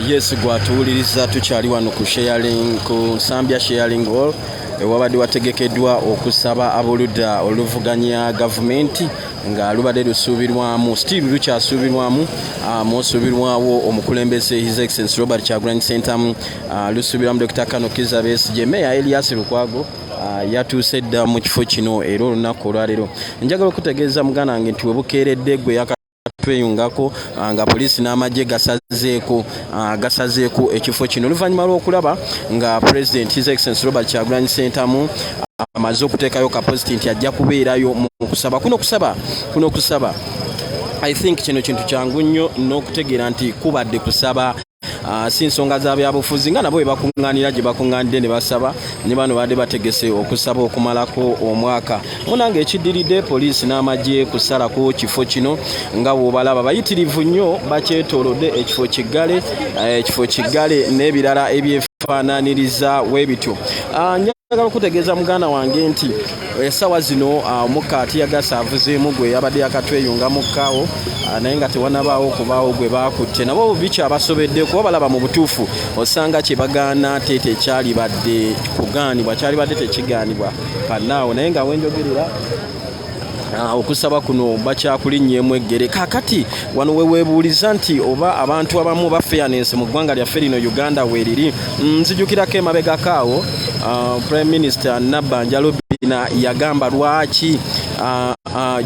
Yes, gwatuuliriza tukyali wano ku sharing ku Sambia sharing hall ewabadde wategekeddwa okusaba abuludda oluvuganya gavumenti nga lubadde lusuubirwamu still lukyasuubirwamu musuubirwawo omukulembeze His Excellency Robert Kyagulanyi Ssentamu lusuubirwamu Dr. Kano Kizza Besigye Meya Elias Lukwago yatuuse dda mu kifo kino era olunaku olwaleero njagala okutegeeza muganda wange nti webukeeredde gwe tweyungako nga poliisi n'amagye gasazeeko ekifo kino oluvannyuma lw'okulaba nga President His Excellency Robert Kyagulanyi Ssentamu amaze okuteekayo kapoziti nti ajja kubeerayo mu kusaba kuno kusaba I think kino kintu kyangu nnyo n'okutegeera nti kubadde kusaba si nsonga za byabufuzi nga nabo bwe bakuŋŋaanira gye bakuŋŋaanidde ne basaba ne bano badde bategese okusaba okumalako omwaka munange ekiddiridde poliisi n'amagye kusalako kifo kino nga bw'obalaba bayitirivu nnyo bakyetoolodde ekifo kiggale n'ebirala ebyefaanaaniriza weebityo njagala okutegeeza muganda wange nti essaawa zino omukka atiyagasa avuzeemu gwe yabadde yakatweyungamu kkaawo naye nga tewanabaawo okubaawo gwe baakutte nabo bikyabasobedde kuba balaba mu butuufu osanga kye bagaana tekyalibadde kugaanibwa kyalibadde tekigaanibwa kannaawo naye nga wenjogerera okusaba kuno bakyakulinnyemu eggere kakati wano weweebuuliza nti oba abantu abamu ba fairness mu ggwanga lyaffe lino Uganda weeriri nzijukirako emabegakaawo Prime Minister Nabbanja Robina yagamba lwaki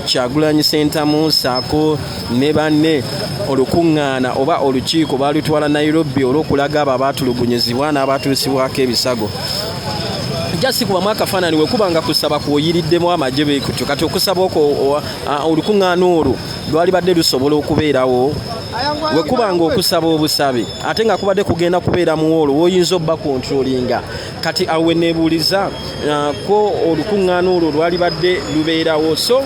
Kyagulanyi Ssentamu saako ne banne olukuŋŋaana oba olukiiko balutwala Nairobi olw'okulaga abo abaatulugunyizibwa n'abaatuusibwako ebisago jasi kuba mwaka fanani wekubanga kusaba kuoyiriddemu amagye bekutyo kati okusaba okwo olukuŋŋaana olwo lwali badde lusobola okubeerawo wekubanga okusaba obusabe ate nga kubadde kugenda kubeera mu olwo woyinza obba kontrolinga kati awe neebuuliza ko olukuŋŋaana olwo lwali badde lubeerawo so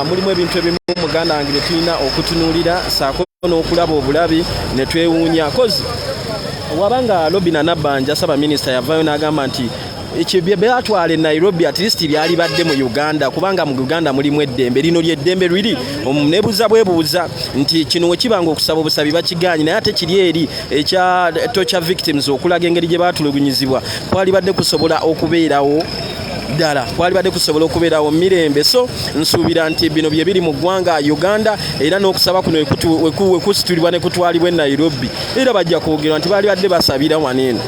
mulimu ebintu ebimu muganda wange bye tulina okutunuulira saako n'okulaba obulabi ne twewuunya kozi wabanga Robina Nabbanja Saba Minisita yavaayo n'agamba nti ekibyatwala Nairobi at least byali badde mu Uganda kubanga mu Uganda mulimu eddembe lino ly'eddembe lwiri nebuuza bwebuuza nti kino wekibanga okusaba obusabi bakiganye naye ate kiri eri ekya torture victims okulaga engeri gye baatulugunyizibwa kwali badde kusobola okubeerawo ddala kwali badde kusobola okubeerawo mirembe so nsuubira nti bino bye biri mu ggwanga Uganda era n'okusaba kuno wekusitulibwa ne kutwalibwa e Nairobi era bajja kwogerwa nti baali badde basabira waneeno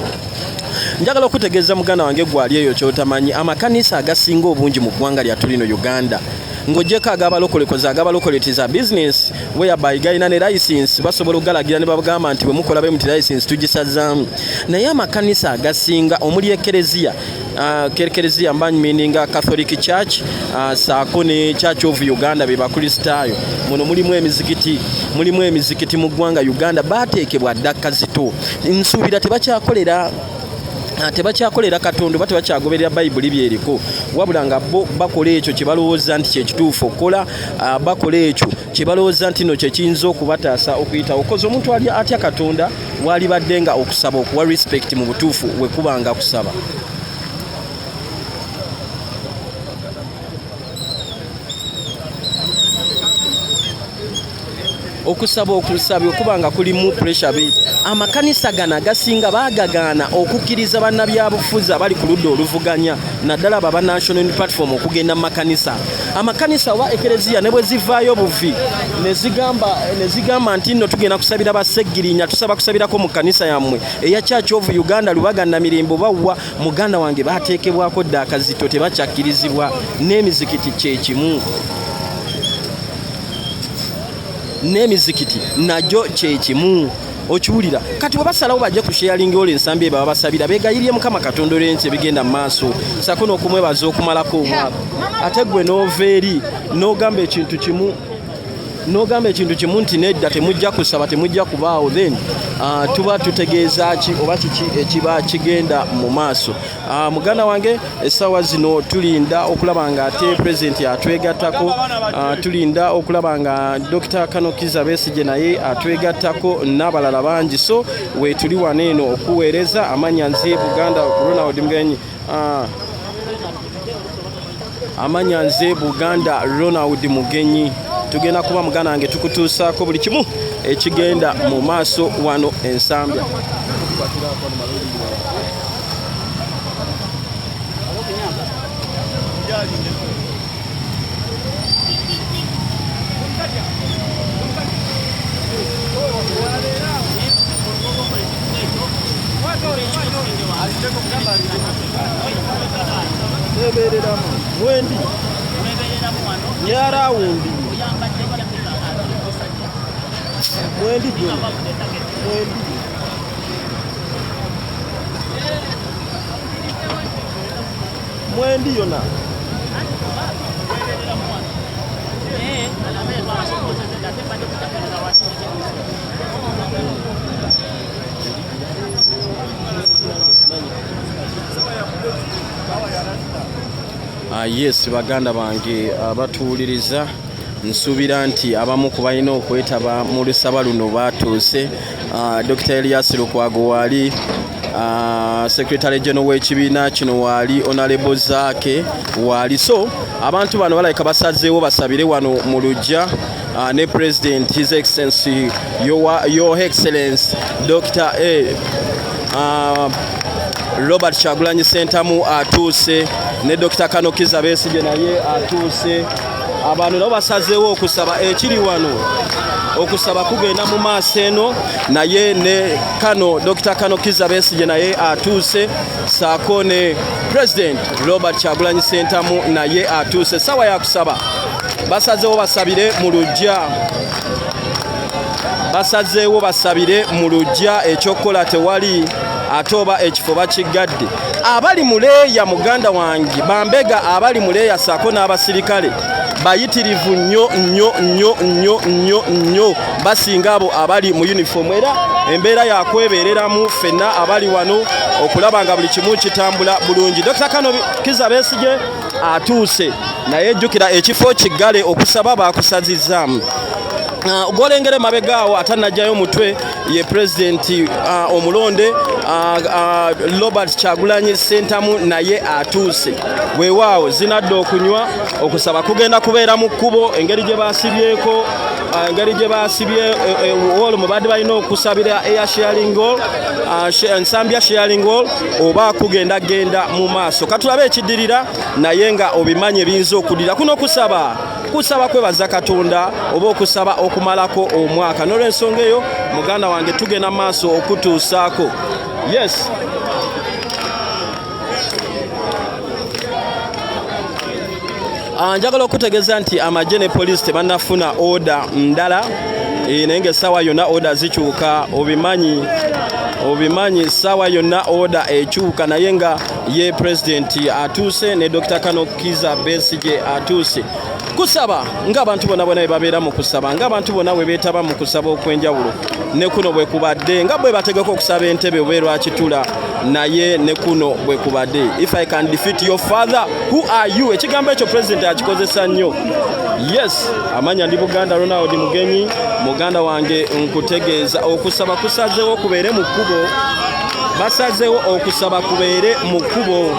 njagala okutegeeza muganda wange gwali eyo kyotamanyi amakanisa agasinga obungi mu ggwanga lyattu lino Uganda ng'ogyeko agabalokole tiza business whereby galina ne license basobola okugalagira ne babagamba nti bwe mukola be muti license tugisazaamu naye amakanisa agasinga omuli ekereziya mbanyi meaning Catholic Church saako ne Church of Uganda be bakristaayo muno mulimu emizikiti mu ggwanga Uganda baateekebwa ddaka zito nsuubira tebakyakolera tebakyakolera Katonda oba tebakyagoberera Bayibuli byeriko wabula nga bo bakola ekyo kye balowooza nti kye kituufu okukola bakola ekyo kye balowooza nti no kye kiyinza okubataasa okuyitawo koze omuntu ali atya Katonda waalibadde nga okusaba okuwa respect mu butuufu we kubanga kusaba okusaba okubanga kulimu pressure amakanisa gana gasinga bagagaana okukkiriza bannabyabufuzi abali ku ludda oluvuganya naddala aba national platform okugenda mu amakanisa oba ekereziya ne bwe zivaayo buvi ne zigamba nti nno tugenda kusabira baseggirinya tusaba kusabirako mu kanisa yammwe eya Church of Uganda Lubagana Mirimbo bawwa muganda wange bateekebwako dda akazito tebakyakkirizibwa n'emizikiti kyekimu n'emizikiti najo kyekimu okiwulira kati wabasalawo bajja ku sharing ole ensambi eba babasabira begayirye Mukama Katonda olw'ensi bigenda mu maaso sako n'okumwebaza okumalako omwaka ate gwe n'oveeri n'ogamba ekintu kimu nti nedda temujja kusaba temujja kubaawo then tuba tutegeeza ki oba kiki ekiba kigenda mu maaso muganda wange essaawa zino tulinda okulaba nga ate president atwegattako tulinda okulaba nga Dr. Kanokiza Besigye naye atwegattako n'abalala bangi so we tuli wano eno okuweereza amanya nze Buganda Ronald Mugenyi amanya nze Buganda Ronald Mugenyi tugenda kuba muganda wange tukutuusaako buli kimu ekigenda mu maaso wano ensambya Wendi yara wundi Wendi Wendi yona yes baganda bange abatuuliriza nsuubira nti abamu ku balina okwetaba mu lusaba luno batuuse Dr. Elias Lukwago waali Secretary General w'ekibiina kino waali Honorable Zaake waali so abantu bano balayika basazeewo basabire wano mu lujja ne President His Excellency Your Excellency Dr. Robert Kyagulanyi Ssentamu atuuse ne Dr. Kanokiza Besigye naye atuuse abantu nabo basazeewo okusaba ekiri wano okusaba kugenda mu maaso eno naye ne Dr. Kanokiza Besigye naye atuuse saako ne President Robert Kyagulanyi Ssentamu naye atuuse sawa ya kusaba basazeewo basabire mu lujja ekyokukola tewali ate oba ekifo bakigadde abali muleeya muganda wange bambega abali muleeya saako n'abasirikale bayitirivu nnyo basinga abo abali mu uniform era embeera yakwebereramu ffenna abali wano okulaba nga buli kimu kitambula bulungi Dr. Kanokiza Besigye atuuse naye jjukira ekifo kiggale okusaba bakusazizaamu golengere mabegaawo atanajjayo mutwe ye President omulonde Robert Kyagulanyi Ssentamu naye atuuse weewaawo zinadde okunywa okusaba kugenda kubeera mu kkubo engeri gye baasibyeko wall mubadde balina okusabira air sharing hall ensambya sharing hall oba kugenda genda mu maaso katulabe ekiddirira naye nga obimanye binza okuddira kuno kusaba kwebaza Katonda oba okusaba okumalako omwaka n'olwensonga eyo muganda wange tugenda maaso okutuusaako yes njagala okutegeeza nti amagye ne poliisi tebannafuna order ndala naye ng'essaawa yonna order zikyuka obimanyi essaawa yonna order ekyuka naye nga ye President atuuse ne Dr. Kanokiza Besigye atuuse kusaba ng'abantu bonna bwe babeera mu kusaba ng'abantu bonna bwe beetaba mu kusaba okw'enjawulo ne kuno bwe kubadde nga bwe bategeka okusaba entebe oba lwakitula naye ne kuno bwe kubadde. If I can defeat your father, who are you? Ekigambo ekyo president akikozesa nnyo. Yes, amanya ndi Buganda Ronald Mugenyi, muganda wange nkutegeeza okusaba kusazeewo kubeere mu kkubo. Basazeewo okusaba kubeere mu kkubo.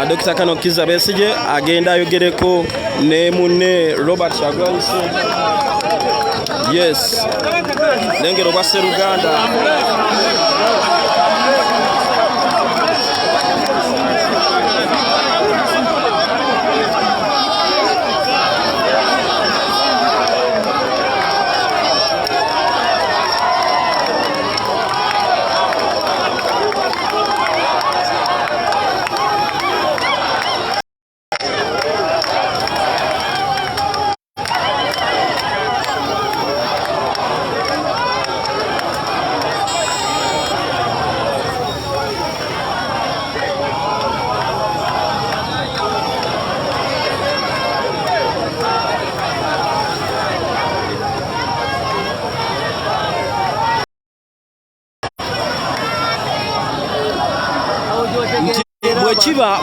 Dr. Kano Kiza Besije agenda ayogereko ne munne Robert Kyagulanyi. Yes, lengero bwa Sseruganda.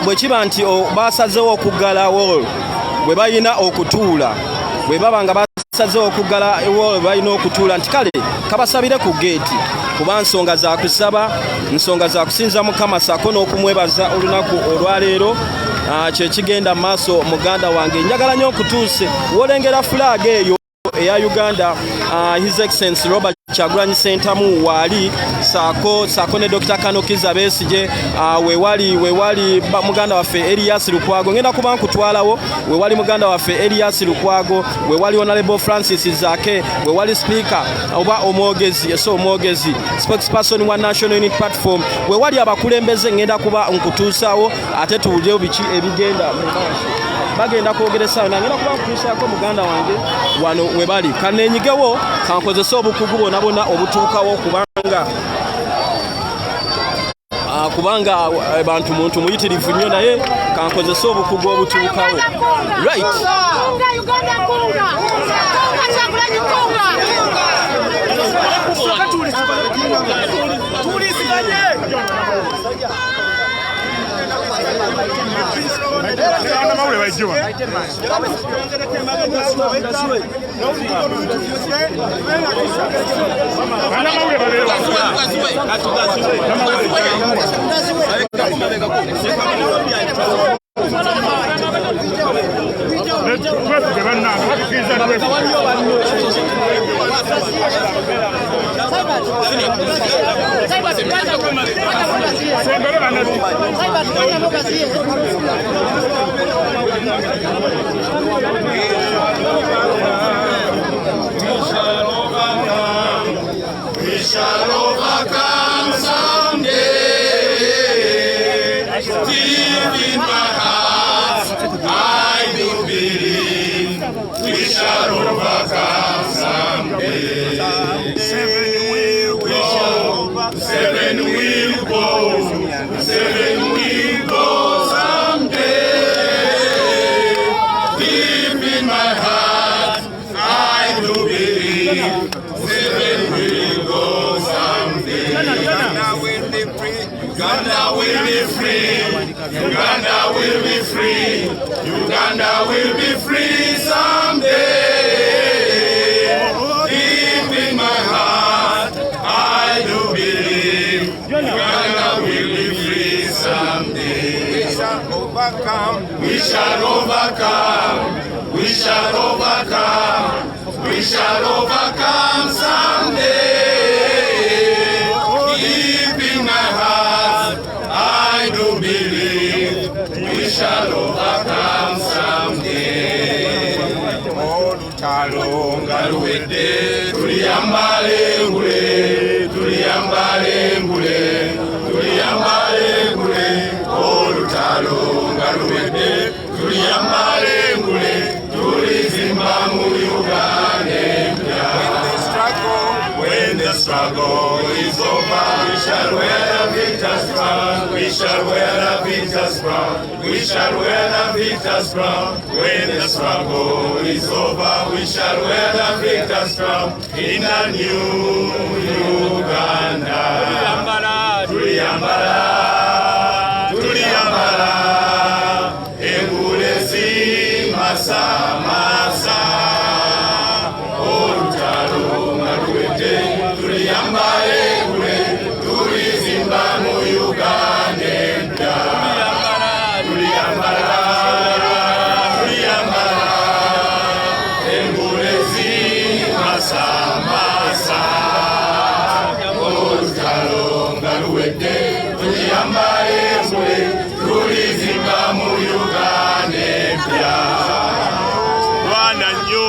Bwe kiba nti basazeewo okuggala wall bwe balina okutuula, bwe baba nga basazeewo okuggala wall balina okutuula nti kale kabasabire ku geeti kuba nsonga za kusaba, nsonga za kusinza Mukama sako n'okumwebaza olunaku olwaleero kyekigenda maaso muganda wange. Njagala nnyo okutuuse wolengera flag eyo eya Uganda, His Excellency Robert Kyagulanyi Ssentamu waali saako ne Dr. Kano Kiza Besije, wewali muganda waffe Elias Lukwago, ngenda kuba nkutwalawo, wewali muganda waffe Elias Lukwago, wewali Honorable Francis Zake, wewali speaker oba omwogezi spokesperson wa National Unity Platform, wewali abakulembeze ngenda kuba nkutuusaawo ate tuwulire biki ebigenda mu maaso. Bagenda kwogeresa nangenda kuba nkutuusaako muganda wange wano webali kanenyigewo kankozesa obukugu bonna obutuukawo kubanga abantu muntu muyitirivu nnyo naye kankozesa obukugu obutuukawo. Right. We shall overcome someday. Deep in my heart, I do believe we shall overcome someday. Seven will go, seven will go, seven will go someday. Deep in my heart, I do believe seven will go someday. Uganda will be free. Uganda will be free. Uganda will be free. Uganda will be free someday. Deep in my heart, I do believe Uganda will be free someday. We shall overcome. We shall overcome. We shall overcome. We shall overcome someday. Deep in my heart, I do believe we shall overcome someday. Olutalo ngaluwedde tuliyambale ngule, tuliyambale ngule, tuliyambale ngule. Olutalo ngaluwedde tuliyambale ngule, tulizimba mu Uganda. When the struggle is over, we shall wear victor's victor's crown. We shall wear the victor's crown. We shall wear the victor's crown. When the struggle is over, we shall wear the victor's crown. In the new Uganda. Tuliyambala, tuliyambala, engulezi masa masa. Olutalo nga luwedde, tuliyambale engule, tulizimba mu Uganda empya. Tuliyambala, tuliyambala, engulezi masa masa. Olutalo nga luwedde, tuliyambale engule, tulizimba mu Uganda empya. Bwana nnyo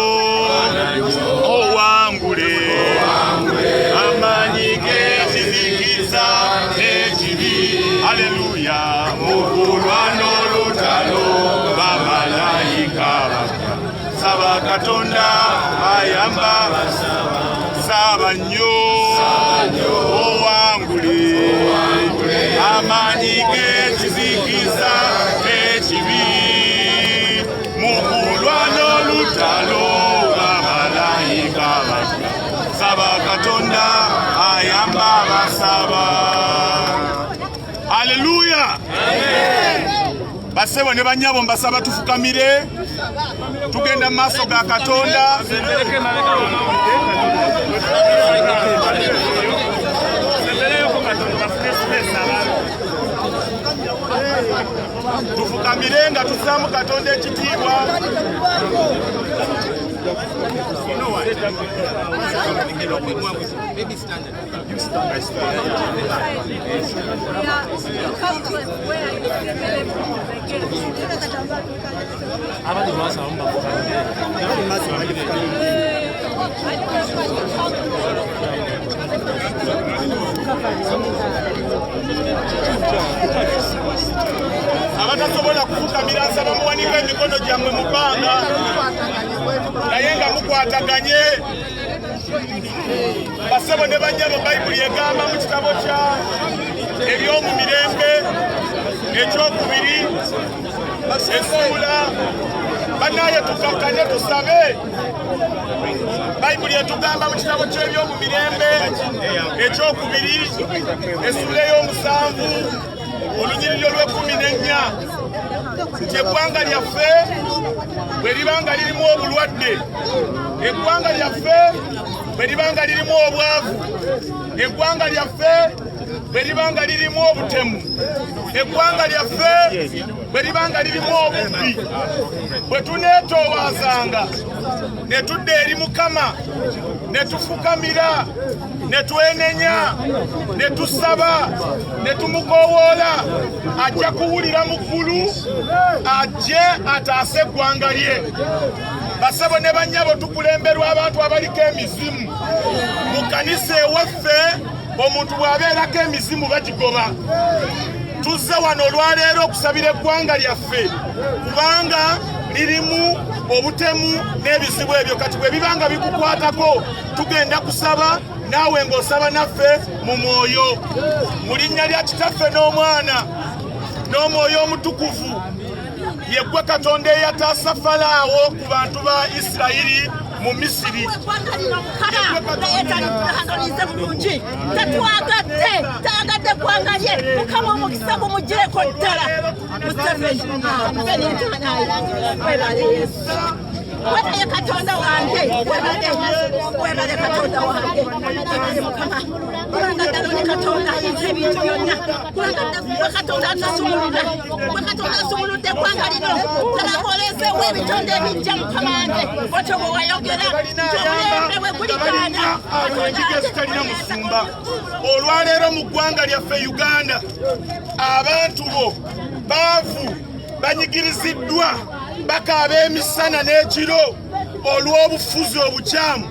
owangule amaanyi g'ekizikiza ekibi. Haleluya. Mu kulwana olutalo bamalayika saba Katonda ayamba saba nnyo owangule amaanyi g'ekizikiza ekibi. Mu kulwana olutalo bamalayika saba Katonda ayamba basaba. Haleluya. Basebo ne banyabo mbasaba tufukamire tugenda mu maaso ga Katonda. Tufukamire nga tusaamu Katonda ekitiibwa. Abatasobola kufukamira nsaba muwanika emikono gyammwe mu bbanga naye nga mukwataganye. Basebo ne bannyabo Bayibuli egamba mu kitabo kya Ebyomumirembe ekyokubiri essuula bannaye tukakkane tusabe. Bayibuli etugamba mu kitabo ky'Ebyomumirembe ekyokubiri essuula ey'omusanvu olunyiriri olw'ekumi-n'ennya nti eggwanga lyaffe bwe liba nga lirimu obulwadde, eggwanga lyaffe bwe liba nga lirimu obwavu, eggwanga lyaffe bwe liba nga lirimu obutemu, eggwanga lyaffe bwe liba nga lirimu obubbi, bwe tuneetowaazanga ne tudda eri Mukama ne tufukamira ne twenenya ne tusaba ne tumukoowoola, ajja kuwulira mu ggulu, ajje ataase eggwanga lye. Basabo ne bannyabo tukulemberwa abantu abaliko emizimu. Mu kanisa ewaffe omuntu bw'abeerako emizimu bagigoba. Tuzze wano olwaleero okusabira eggwanga lyaffe kubanga lirimu obutemu n'ebizibu ebyo. Kati bwe bibanga bikukwatako tugenda kusaba naawe ng'osaba naffe mu mwoyo, mu linnya lya Kitaffe n'Omwana n'Omwoyo Omutukuvu. Yeggwe Katonda eyataasa Falaawo ku bantu ba Isirayiri mu Misiri. Twagadde eggwanga lye, Mukama omukisa gumugireko ddala. Webale Katonda wange, webale Katonda wange, Mukama. Kulanga ddala ne Katonda ayinza ebintu byonna. Kulanga Katonda atasumuludde, Katonda asumuludde eggwanga lino. Ddala bw'oleeseewo ebitonde ebijja Mukama wange, otyo bwe wayogera nti omulembe bwe guligaana. Enjigya zitalina musumba. Olwaleero mu ggwanga lyaffe Uganda abantu bo baavu banyigiriziddwa bakaaba emisana n'ekiro olw'obufuzi obukyamu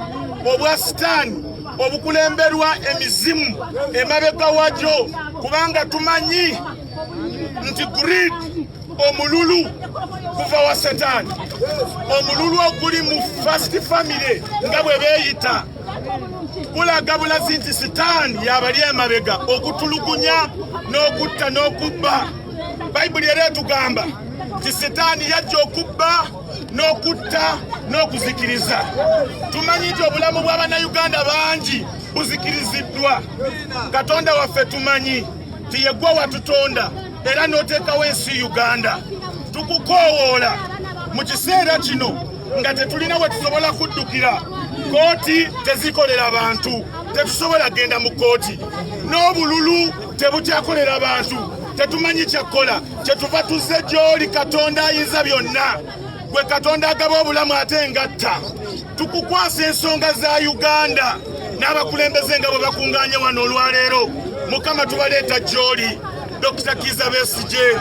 obwa Sitaani obukulemberwa emizimu emabega wagyo, kubanga tumanyi nti greed omululu kuva wa Setaani, omululu oguli mu first family nga bwe beeyita kulaga bulazi nti sitaani yabali emabega okutulugunya n'okutta n'okubba. Bayibuli era etugamba nti sitaani yajja okubba n'okutta n'okuzikiriza. Tumanyi nti obulamu bw'Abannayuganda bangi buzikiriziddwa. Katonda waffe tumanyi nti ye gwe watutonda era n'oteekawo ensi Uganda. Tukukoowoola mu kiseera kino nga tetulina we tusobola kuddukira. Kooti tezikolera bantu, tetusobola genda mu kooti. N'obululu tebukyakolera bantu, tetumanyi kyakola. Kyetuva tuzze gy'oli Katonda ayinza byonna, gwe Katonda agaba obulamu ate ngatta. Tukukwasa ensonga za Uganda n'abakulembeze nga bwe bakungaanye wano olwaleero. Mukama tubaleeta gy'oli Dr. Kizza Besigye,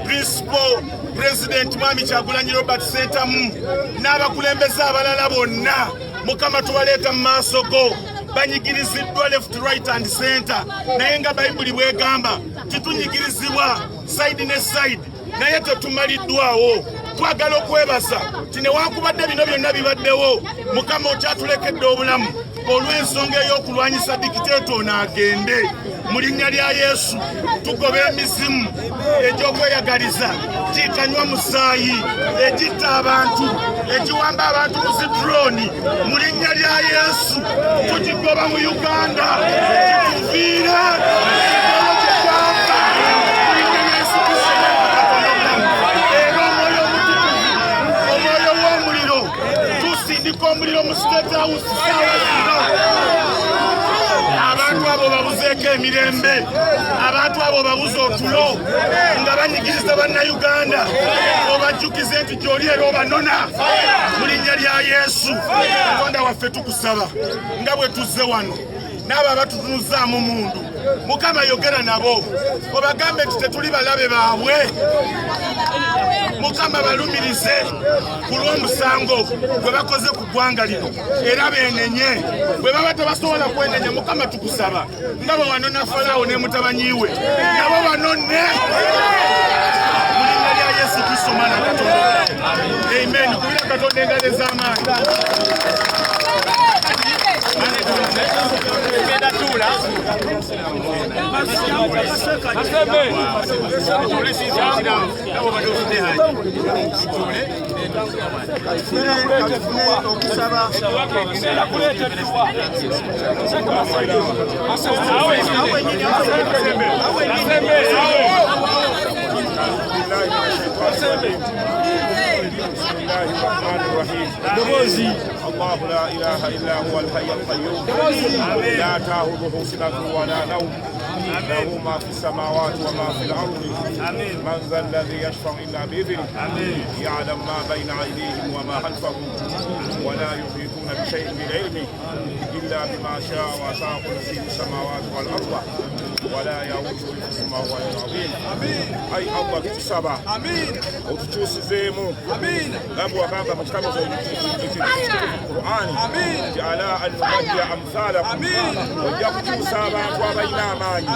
Principal President Mwami Kyagulanyi Robert Sentamu n'abakulembeze abalala bonna. Mukama tubaleeta mu maaso go. Banyigiriziddwa left, right and center. Naye nga Bayibuli bwegamba titunyigirizibwa side ne side, naye tetumaliddwawo. Twagala okwebaza ti newankubadde bino byonna bibaddewo, Mukama okyatulekedde obulamu olw'ensonga ey'okulwanyisa dictator ono agende. Mu linnya lya Yesu tugoba emizimu egy'okweyagaliza, gikanywa musaayi, egitta abantu, egiwamba abantu mu zidroni. Mu linnya lya Yesu tugigoba mu Uganda, gituviire omuliro mu State House saawa zino. Abantu abo babuzeeko emirembe, abantu abo babuze otulo nga banyigiriza Bannayuganda. Obajjukize nti gy'oli era obanona mu linnya lya Yesu. Katonda waffe tukusaba nga bwe tuzze wano n'abo abatutunuzaamu mundu, Mukama yogera nabo obagambe nti tetuli balabe baabwe. Mukama balumirize ku lw'omusango gwe bakoze ku ggwanga lino era beenenye. Bwe baba tebasobola kwenenya, Mukama tukusaba nga bwe wanona Falaawo ne mutabanyi we, nabo banonne mu linnya lya Yesu Kristo Mwana wa Katonda. Amen. Kubira Katonda engalo ez'amaanyi. الله لا إله إلا هو الحي القيوم لا تأخذه سنة ولا نوم له ما في السماوات وما في الأرض. من ذا الذي يشفع إلا بإذنه يعلم ما بين أيديهم وما خلفهم ولا يحيطون بشيء من علمه إلا بما شاء وسع كرسيه السماوات والأرض ولا يؤوده حفظهما وهو العظيم. أي الله كتسبع وتشوس زيمو أبو أبابا مجتمع القرآن جعل أن نبدي أمثالكم وجاكتو سابا وبينا ماني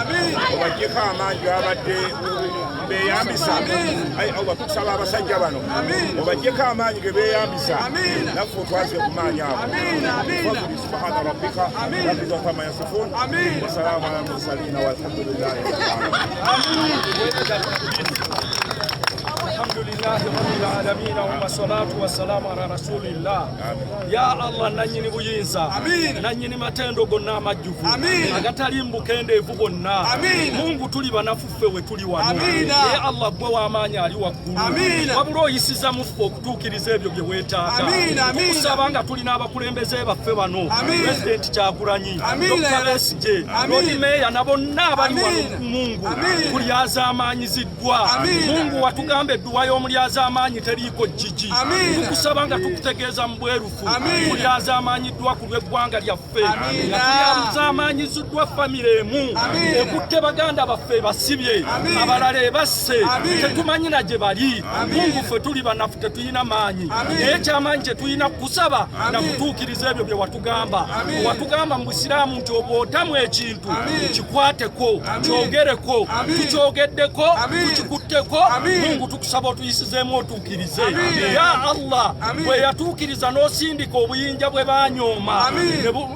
وبجيكا ماني وابدي beyambisa. Ai Allah tukusaba abasajja bano obajjeko amaanyi ge beyambisa naffe otwaze ku maanyi abo. Subhana rabbika rabbil izzati amma yasifun wa salaamun ala al-mursalin walhamdulillahi rabbil alamin. Alhamdulillahi rabbil alamin wa salatu wa salamu ala rasulillah. Ya Allah nanyini buyinza, nanyini matendo gonna amajjuvu agatalimbuka endeevu bonna. Mungu tuli banafuffe we tuli wano. Ya Allah gwe w'amaanyi ali waggulu, wabula oyisiza muffe okutuukiriza ebyo bye weetaaga. Tukusaba nga tulina abakulembeze baffe bano, President Kyagulanyi, Dr. Besigye, Lord Mayor na bonna abali wano. Mungu kulyaza amaanyiziddwa. Mungu watugambe edduwa y'omulyaza amaanyi teriiko jjiji. Tukusaba nga tukutegeeza mu bwerufu kulyaza amaanyiddwa ku lw'eggwanga lyaffe, nga tulyaza amaanyiziddwa famire emu ekutte baganda baffe basibye, abalala ebasse tetumanyi na gye bali. Mungu ffe tuli banafu tetulina maanyi, naye ekyamaanyi kye tulina kusaba na kutuukiriza ebyo bye watugamba. Watugamba mu Busiraamu nti obwotamu ekintu kikwateko, kyogereko, tukyogeddeko, tukikutteko. Mungu tukusaba tukusaba otuyisizeemu otuukirize ya Allah bwe yatuukiriza n'osindika obuyinja bwe banyooma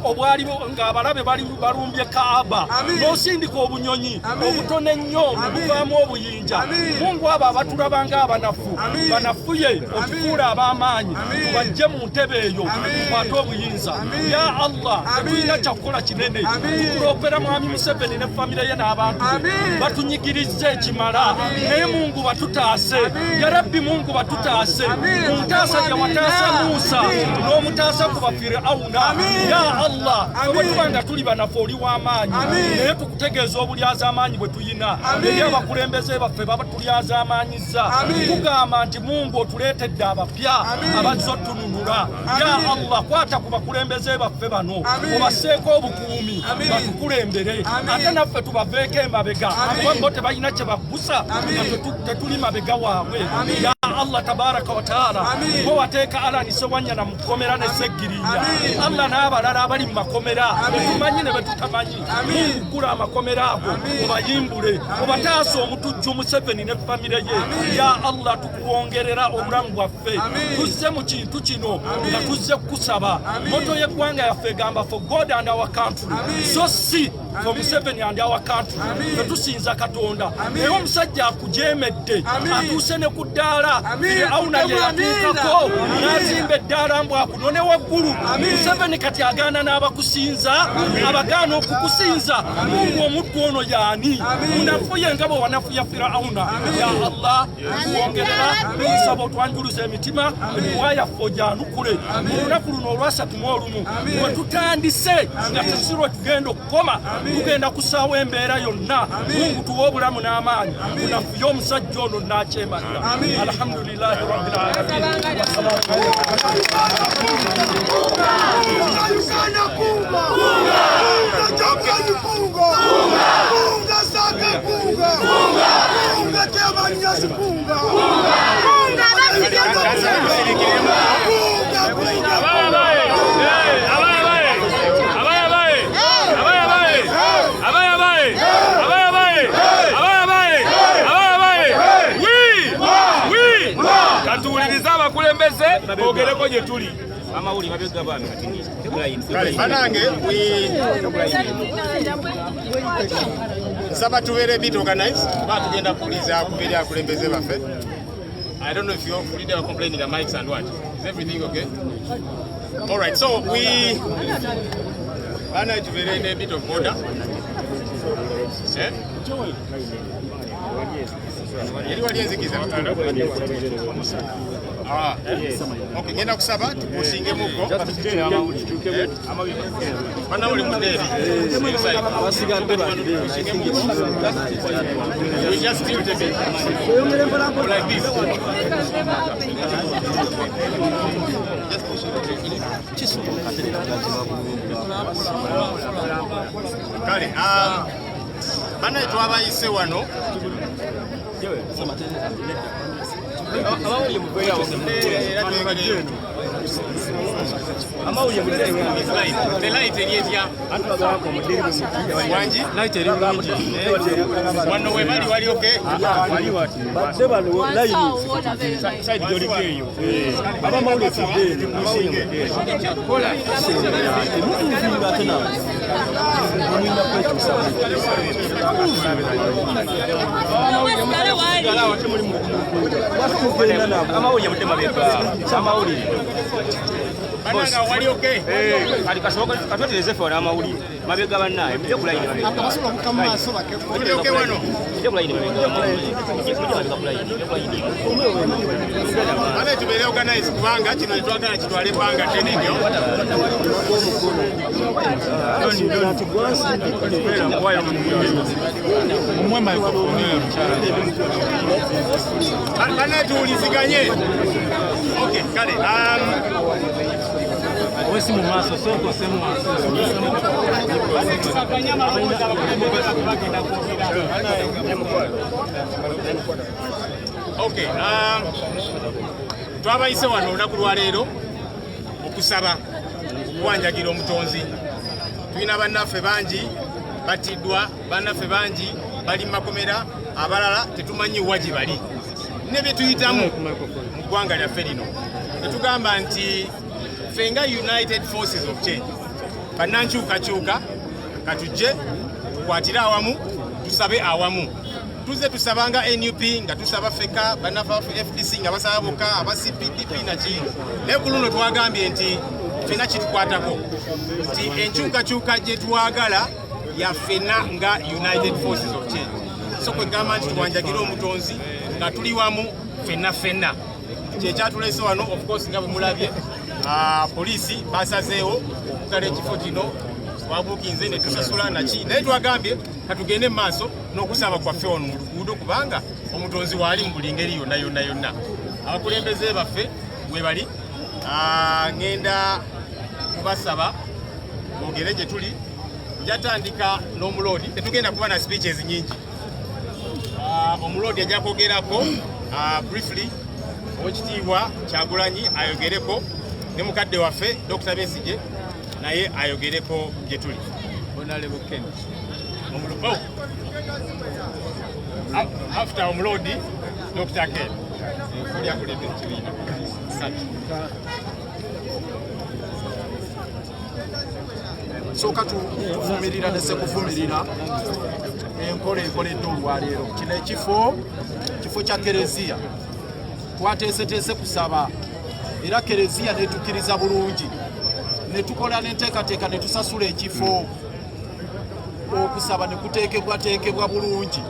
obwali ng'abalabe balumbye Kaaba n'osindika obunyonyi obutone nnyo obuvaamu obuyinja Mungu abo abatulaba ng'abanafu banafuye otufuule ab'amaanyi tubajje mu ntebe eyo tukwate obuyinza ya Allah tetulina kyakukola kinene tukulopera mwami Museveni ne famire ye n'abantu batunyigiriza ekimala naye Mungu batutaase ya Rabbi Mungu batutaase mutaasa gye wataasa Musa n'omutaasa ku Bafirauna ya Allah bwe tubanga tuli banafu oli w'amaanyi naye tukutegeeza obulyaza amaanyi bwe tuyina eri abakulembeze baffe batulyazaamaanyiza tugamba nti Mungu otuleetedde abapya abazze otununula ya Allah kwata ku bakulembeze baffe bano obaseeko obukuumi batukulembere ate naffe tubaveeko emabega bo tebalina kye bagusa tetuli mabega waabwe ya Allah tabaraka wa taala bo wateeka Alani Sewanyana mu kkomera ne Seggirinya Allah n'abalala abali mu makomera betumanyi ne betutamanyi gula amakomera ago obayimbule obataasa omutujju Museveni ne famire ye ya Allah tukuwongerera obulamu bwaffe tuzze mu kintu kino nga tuzze kusaba moto y'eggwanga yaffe egamba for God and our country so see for Museveni and our country tetusinza Katonda naye omusajja akujeemedde atuuse ne ku ddaala Firauna ye yatuukako n'azimba eddaala mbwakuno ne waggulu Museveni kati agaana n'abakusinza abagaana okukusinza Mungu omuddu ono yaani munafuye nga bwe wanafuya Firauna ya Allah tuwongerera nsaba otwanjuluza emitima emiwa yaffe ogyanukule mu lunaku luno olwasatu mu olumu bwe tutandise nga tesirwe tugenda okukoma tugenda kusaawa embeera yonna Mungu tuwe obulamu n'amaanyi tunafuye omusajja ono n'akyemalira alhamdulillahi rabbil alamin katuwuliriza abakulembeze bogereko gye tuli amawuli mabega bano banange nsaba tubeere bit organized batugenda kuwuliza kubiri akulembeze baffe. I don't know if you're fully complaining the mics and what. Is everything okay? All right, so we managed to be in a bit of order. Okay, ngenda kusaba tukusinge muko. Bana uli muderi. We just still take it like this. Kale, bana twabayise wano. The light area. Wanji? Light area. Wano we bali wali okay? Wali wati. Badde bano line. Side joli keyo. Aba mawule fide musinge. Kola. Muzinga tena. Mwina kwetu sana. Amawulire mutema beka amawulire bananga wali okay kali kasoka katwateleze fora amawulire mabega bannaye muje kulayini mabega akabasola kukamaaso bakekole okay wano muje kulayini mabega ale tubere organize kubanga kino twagala kitwale banga tenebyo mwema yukofunira bana tuuliziganye. Okay, kale wesi mu maso soko semu okay, twabayise wano olunaku lwa leero okusaba okuwanjagira omutonzi. Tulina bannaffe bangi batiddwa, bannaffe bangi bali mu makomera, abalala tetumanyi wa gye bali. ne bye tuyitamu mu ggwanga lyaffe lino netugamba nti fenga United Forces of Change bannankyukakyuka katujje tukwatire awamu tusabe awamu tuze tusabanga NUP nga tusaba feka banafa FDC nga basaba boka aba CPDP naki naye ku luno twagambye nti fena kitukwatako nti enkyukakyuka gye twagala ya fena nga United Forces of Change so kwegamba nti tuwanjagira omutonzi nga tuli wamu fena kyekyatulese wano of course nga bwe mulabye polisi basazeewo okugala ekifo kino wabukinze ne tusasula naki naye twagambye katugende mu maaso n'okusaba kwaffe wano mu luguudo kubanga omutonzi waali mu buli ngeri yonna abakulembeze baffe we bali ngenda kubasaba boogere gye tuli jatandika n'omuloodi tetugenda kuba na speeches nyingi omuloodi ajja kwogerako briefly owekitiibwa Kyagulanyi ayogereko ne mukadde waffe Dr. Besigye naye ayogereko gye tuli after omuloodi Dr. Ken kuli akulembera ekibiina soka tuvumirira ne sekuvumirira enkola ekoledde olwaleero kino kifo kya kereziya twateeseteese kusaba era kereziya netukkiriza bulungi netukola nenteekateeka netusasula ekifo okusaba nekuteekebwateekebwa bulungi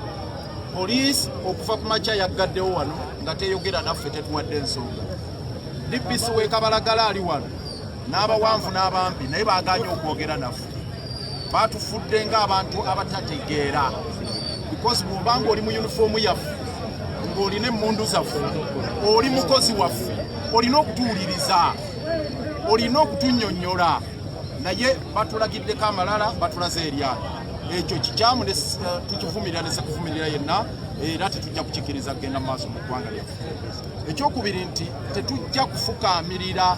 poliisi okuva ku makya yaggaddewo wano nga teyogera naffe tetuwadde ensonga DPC wekabalagala ali wano n'abawanvu n'abambi naye baaganye okwogera naffe batufudde ng'abantu abatategeera because bw'obanga oli mu yunifoomu yaffe ng'olina emmundu zaffe oli mukozi waffe olina okutuwuliriza olina okutunnyonnyola naye batulagiddeko amalala batulaze eryayo ekyo kikyamu tukivumirira ne sekuvumirira yenna era tetujja kukikkiriza kugenda mu maaso mu ggwanga lyaffe ekyokubiri nti tetujja kufukaamirira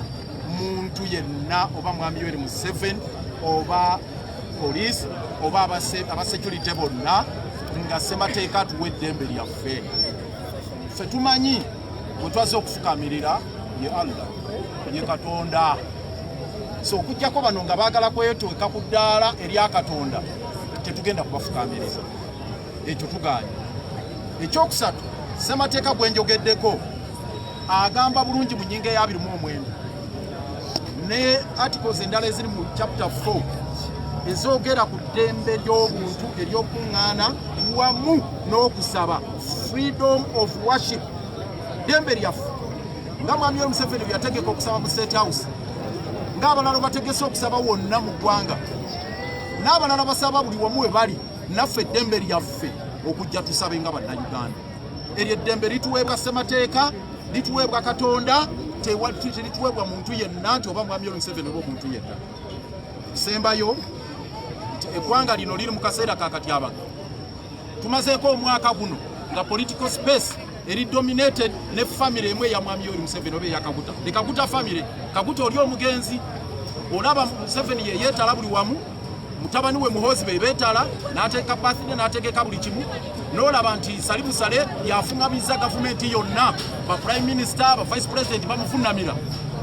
muntu yenna oba mwami Yoweri Museveni oba poliisi oba abasecurity bonna nga ssemateeka atuwa eddembe lyaffe ffe tumanyi bwe twaze okufukaamirira ye Allah ye Katonda so okujjako bano nga baagala kwetooka ku ddaala erya Katonda tetugenda kubafukaamirira ekyo tugaanye ekyokusatu ssemateeka gwe njogeddeko agamba bulungi mu nnyinga eya 29 ne articles endala eziri mu chapter 4 ezogera ku ddembe ly'obuntu ery'okuŋŋaana wamu n'okusaba freedom of worship ddembe lyaffe nga mwami Yoweri Museveni bwe yategeka okusaba mu State House ng'abalala bategese okusaba wonna mu ggwanga n'abalala basaba buli wamu we bali naffe eddembe lyaffe okujja tusabe nga bannayuganda eryo eddembe lituweebwa ssemateeka lituweebwa Katonda terituweebwa muntu yenna nti oba mwami Yoweri Museveni oba omuntu yenna sembayo nti eggwanga lino liri mu kaseera kakatyabaga tumazeeko omwaka guno nga political space eri dominated ne family emwe ya mwami Yoweri Museveni oba eya Kaguta ne Kaguta family Kaguta oli omugenzi olaba Museveni ye yeetala buli wamu mutabani we Muhoozi be beetala n'ateeka birthday n'ategeka buli kimu n'olaba nti Salibusale yafungabiza gavumenti yonna ba prime minister ba vice president bamufunamira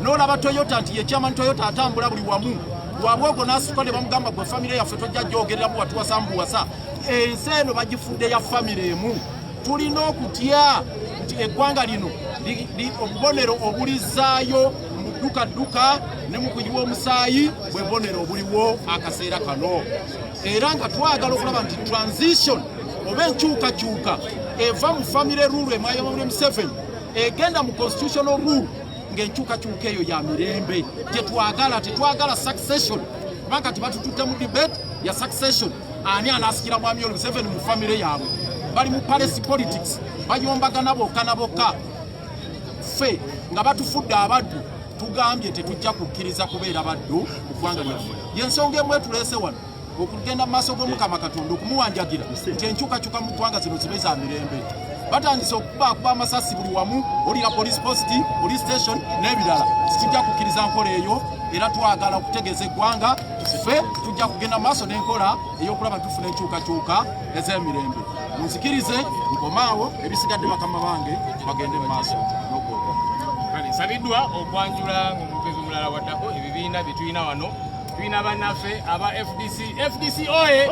n'olaba Toyota nti ye chairman Toyota atambula buli wamu wabwogo n'asituka ne bamugamba gwe family yaffe tojja gyogereramu watuwasambuwasa ensi eno bagifudde ya family emu tulina okutya nti eggwanga lino obubonero obulizaayo mu dduka ne mu kuyiwa omusaayi bwe bubonero obuliwo akaseera kano era nga twagala okulaba nti transition oba enkyukakyuka eva mu family rule emwayo Yoweri Museveni egenda mu constitutional rule ng'enkyukakyuka eyo ya mirembe tetwagala succession kubanga tibatututte mu debate ya succession ani anaasikira mwami Yoweri Museveni mu family yaabwe bali mu palace politics bayombagana bokka ffe nga batufudde abaddu tugambye tetujja kukkiriza kubeera baddu mu ggwanga lyaffe yensonga emu etuleese wano okugenda mu maaso g'Omukama Katonda okumuwanjagira nti enkyukakyuka mu ggwanga zino zibe za mirembe batandise okukuba amasasi buli wamu olira police post police station n'ebirala tujja kukkiriza nkola eyo era twagala okutegeeza eggwanga ffe tujja kugenda mu maaso n'enkola ey'okulaba tufuna enkyukakyuka ez'emirembe munzikirize nkomaawo ebisigadde bakama bange bagende mu maaso n'okwoga. Kale sabiddwa okwanjula ng'omugezi omulala waddako ebibiina bye tulina wano. Tulina bannaffe aba FDC oye!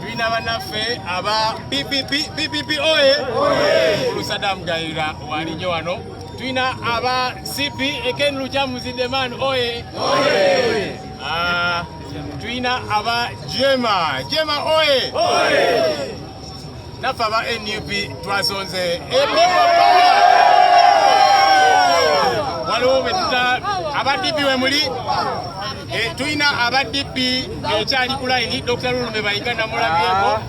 Tulina bannaffe aba PPP oye! Olusaddamu Gayira walinyo wano. Tulina aba CP Ken Luchamuzidde man oye! Tulina aba Jema oye! Naffe aba NUP twasonze waliwo betuta aba DP we muli tulina aba DP ekyali ku line Dr. Lulume Bayiga namulabyeko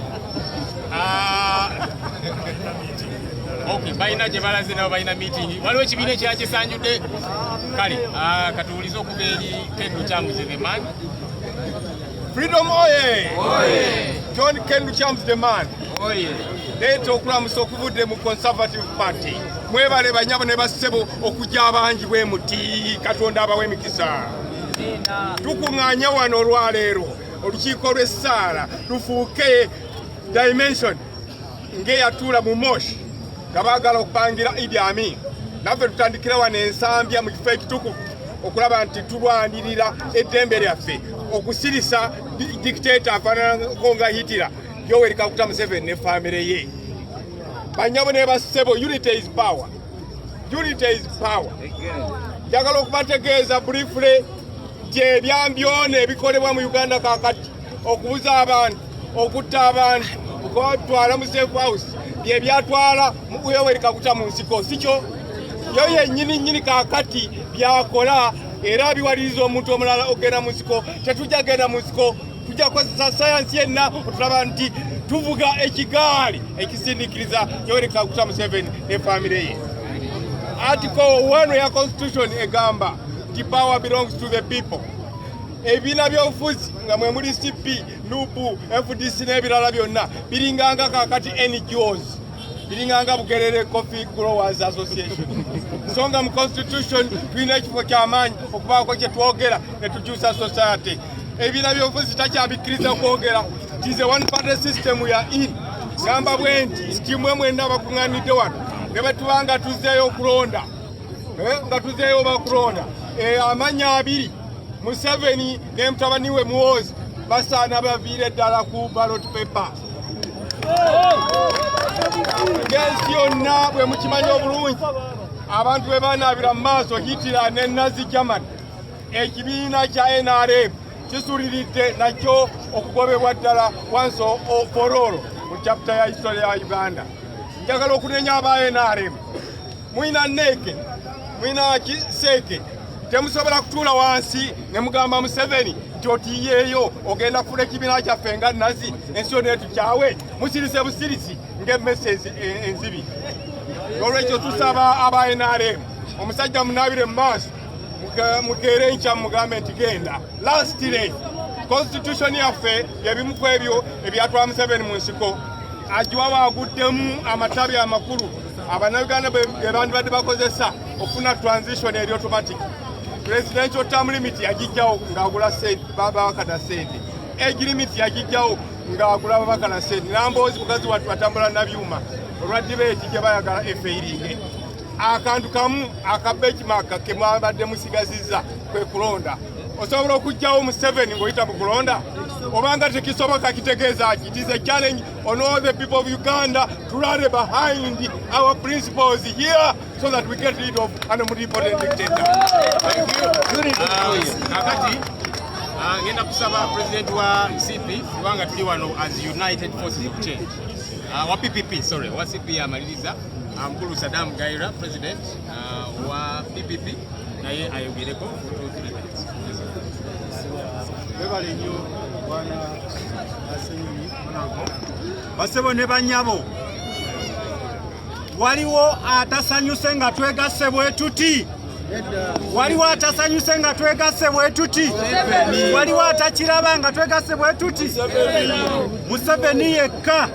okay balina gye balaze nabo balina meeting waliwo ekibiina ekirala kisanjudde kale katuwulize okuva eri Ken Luchamuzidde man. Freedom oye! John Ken Luchamuzidde man. Leero okulamusa okuvudde mu Conservative Party. Mwebale banyabo ne bassebo okujja abangi bwe muti Katonda abawe emikisa. Tukuŋŋaanya wano olwaleero olukiiko lw'essaala lufuuke dimension ng'eyatuula mu Moshi nga baagala okupangira Idi Amin. Naffe tutandikira wano ensambya mu kifo ekitukuvu okulaba nti tulwanirira eddembe lyaffe okusirisa dictator afaananako nga Hitler Yoweri Kaguta Museveni ne famire ye. Banyabo ne bassebo, unity is power. Unity is power. Njagala okubategeeza briefly ebyambyone ebikolebwa mu Uganda kaakati okubuza abantu okutta abantu okubatwala mu safe house bye byatwala mu Yoweri Kaguta mu nsiko sikyo yo yennyini kaakati byakola era biwaliriza omuntu omulala ogenda mu nsiko. Tetujja genda mu nsiko, tujja kukozesa sayansi yenna otulaba nti tuvuga ekigaali ekisindikiriza Yoweri Kaguta Museveni ne famire ye. Article 1 ya Constitution egamba the power belongs to the people. Ebibiina by'obufuzi nga mwe muli CP, NUP, FDC n'ebirala byonna biringanga kaakati NGOs, biringanga Bugerere Coffee Growers Association. So nga mu Constitution tulina ekifo ky'amaanyi okubaako kye twogera ne tukyusa society. Ebibiina by'obufuzi takyabikkiriza okwogera. It is a one-party system we are in. Gamba bwe nti mwe mwenna bakuŋŋaanidde wano ne betubanga tuzzeeyo okulonda. Nga tuzzeeyo bakulonda. Amanya abiri Museveni ne mutabani we Muhoozi basaana baviire ddala ku ballot paper. Gensi yonna bwe mukimanyi obulungi abantu bwe banaabira mu maaso Hitler ne Nazi Germany, ekibiina kya NRM kisuliridde nakyo okugobebwa ddala once for all mu chapter ya history ya Uganda. Njagala okunenya aba NRM, mwina Neke, mwina Kiseke, temusobola kutuula wansi ne mugamba Museveni nti otiyeeyo ogenda kufuna ekibiina kyaffe nga Nazi ensi yonna etukyawe, musirise busirisi ng'emmese enzibi. Olwekyo tusaba aba NRM omusajja munaabire mu maaso mukeere nkya mugambe nti genda. Lastly, Constitution yaffe ebimu ku ebyo ebyatwala Museveni mu nsiko agiwa baaguddemu amatabi amakulu Abannayuganda be bandibadde bakozesa okufuna transition eri automatic. Presidential term limit yagijjawo ng'agula sente babakana sente. Age limit yagijjawo ng'agula babakana sente. Namboozi mukazi wattu atambula na byuma olwa debate gye bayagala efeiringe. Akantu kamu akabenchmark ke mwabadde musigazizza kwe kulonda. Osobola okujjawo Museveni ng'oyita mu kulonda? Obanga tekisoboka kitegeeza ki? It is a challenge on all the people of Uganda to rally behind our principles here so that we get rid of an omnipotent dictator. Thank you. Kakati ngenda kusaba president wa CP kubanga tuli wano as United Forces of Change. Wa PPP, sorry, wa CP amaliriza. Mkulu Saddam Gaira, president wa PPP, naye ayogereko for 2-3 minutes. Bebale nnyo bwana asenyonyi basebo ne banyabo, waliwo atasanyuse nga twegasse bwe tuti, waliwo atasanyuse nga twegasse bwe tuti, waliwo atakiraba nga twegasse bwe tuti. Museveni yekka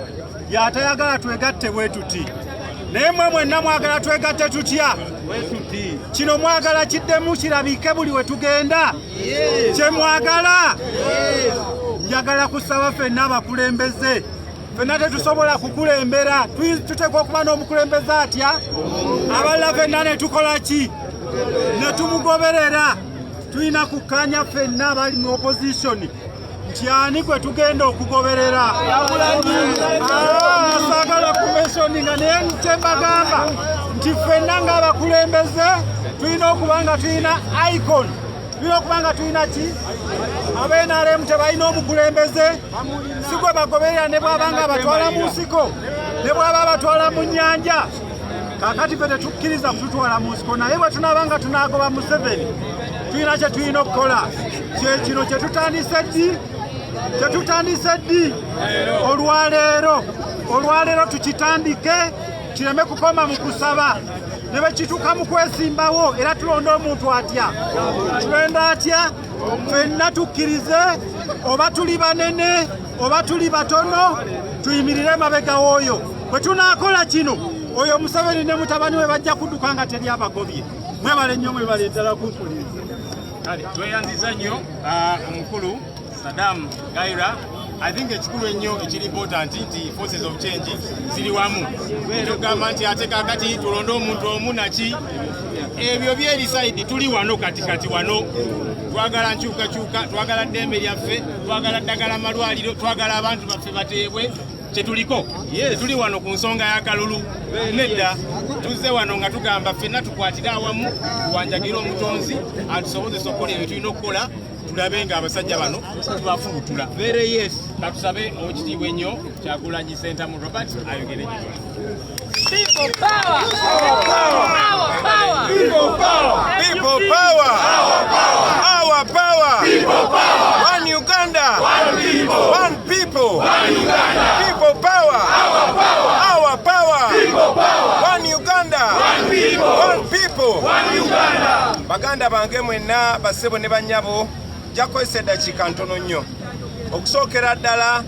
yatayagala twegatte bwe tuti. Naye mwe mwenna mwagala twegatte tutya? Kino mwagala kiddemu kirabike buli we tugenda? Kye mwagala? Njagala kusaba ffenna abakulembeze fenna tetusobola kukulembera tuteekwa okuba n'omukulembeze atya abalala fenna ne tukola ki ne tumugoberera tulina kukkaanya fenna abali mu opposition nti ani gwe tugenda okugoberera saagala kumensioninga naye ntembagamba nti fenna ng'abakulembeze tulina okuba nga tulina icon tulina okuba nga tulina ki abenaremu tebalina omukulembeze si gwe bagoberera ne bw'aba nga abatwala mu nsiko ne bw'aba abatwala mu nnyanja kakati ffe tetukkiriza kututwala mu nsiko naye bwe tunaaba nga tunaagoba Museveni tulina kye tulina okukola kyekino kyetutandise ddi olwaleero tukitandike kireme kukoma mu kusaba ne bwe kituuka mu kwesimbawo era tulonda omuntu atya tulenda atya ffenna tukkirize oba tuli banene oba tuli batono tuyimirire emabega w'oyo bwe tunaakola kino oyo Museveni ne mutabani we bajja kudduka nga teri abagobye mwebale nnyo mwebale ddala kumpuliriza tweyanziza nnyo omukulu Saddam Gaira. I think ekikulu ennyo ekiri important nti forces of change ziri wamu tugamba nti ate kakati tulonde omuntu omu naki ebyo byeri side tuli wano katikati wano twagala nkyukakyuka twagala ddembe lyaffe twagala ddagala malwaliro twagala abantu baffe bateebwe kyetuliko tuli wano ku nsonga ya kalulu nedda tuzze wano nga tugamba ffenna tukwatire awamu tuwanjagire omutonzi atusobozesa okukola ebyo tulina okukola tulabe nga abasajja bano tubafubutula katusabe okitiibwa ennyo Kyagulanyi Ssentamu Robert ayogere People power! People power! People power! Our power! People power! One Uganda! One people! One people! One Uganda! People power! Our power! Our power! People power! One Uganda! One people! One people! One Uganda! Baganda bange mwenna basebo ne banyabo jakozesa eddakiika ntono nnyo okusookera ddala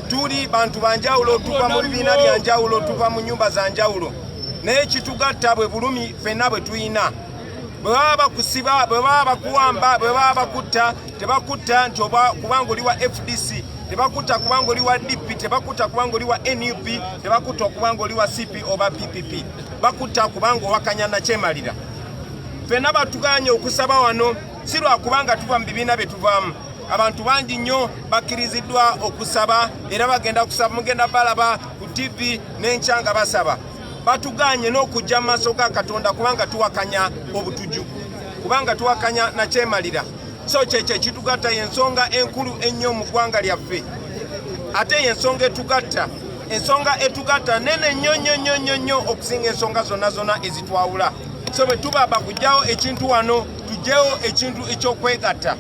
tuli bantu banjawulo tuva mu bibiina byanjawulo tuva mu nyumba za njawulo naye kitugatta bwe bulumi ffenna bwe tuyina bwe baba bakusiba bwe baba bakuwamba bwe baba bakutta tebakutta nti kubanga oli wa FDC tebakutta kubanga oli wa DP tebakutta kubanga oli wa NUP tebakutta kubanga oli wa CP oba PPP bakutta kubanga owakanya nakyemalira ffenna batuganye okusaba wano si lwakubanga tuva mu bibiina bye tuvaamu abantu bangi nnyo bakkiriziddwa okusaba era bagenda kusaba mugenda balaba ku TV n'enkyanga basaba batuganye n'okujja mu maaso ga Katonda kubanga tuwakanya obutuju kubanga tuwakanya nakyemalira so kyekyo ekitugatta y'ensonga enkulu ennyo mu ggwanga lyaffe ate y'ensonga etugatta nene nnyo okusinga ensonga zonna ezitwawula so bwe tuba bakujjawo ekintu wano tujjewo ekintu ekyokwegatta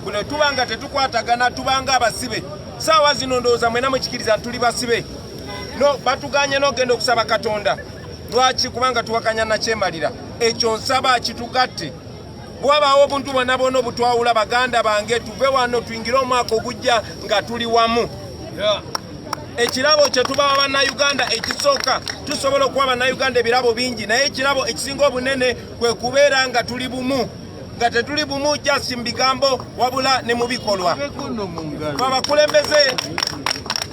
bwe tubanga tetukwatagana tubanga abasibe saawa zino ndowooza mwena mukikiriza tuli basibe no batuganye n'ogenda okusaba Katonda lwaki kubanga tuwakanya nakyemalira ekyo nsaba kitugatte bwabaawo obuntu bwonna bwonna obutwawula baganda bange tuve wano tuyingire omwaka ogujja nga tuli wamu ekirabo kye tubawa bannayuganda ekisooka tusobola okuwa bannayuganda ebirabo bingi naye ekirabo ekisinga obunene kwe kubeera nga tuli bumu nga tetuli bumu just mu bigambo wabula ne mu bikolwa abakulembeze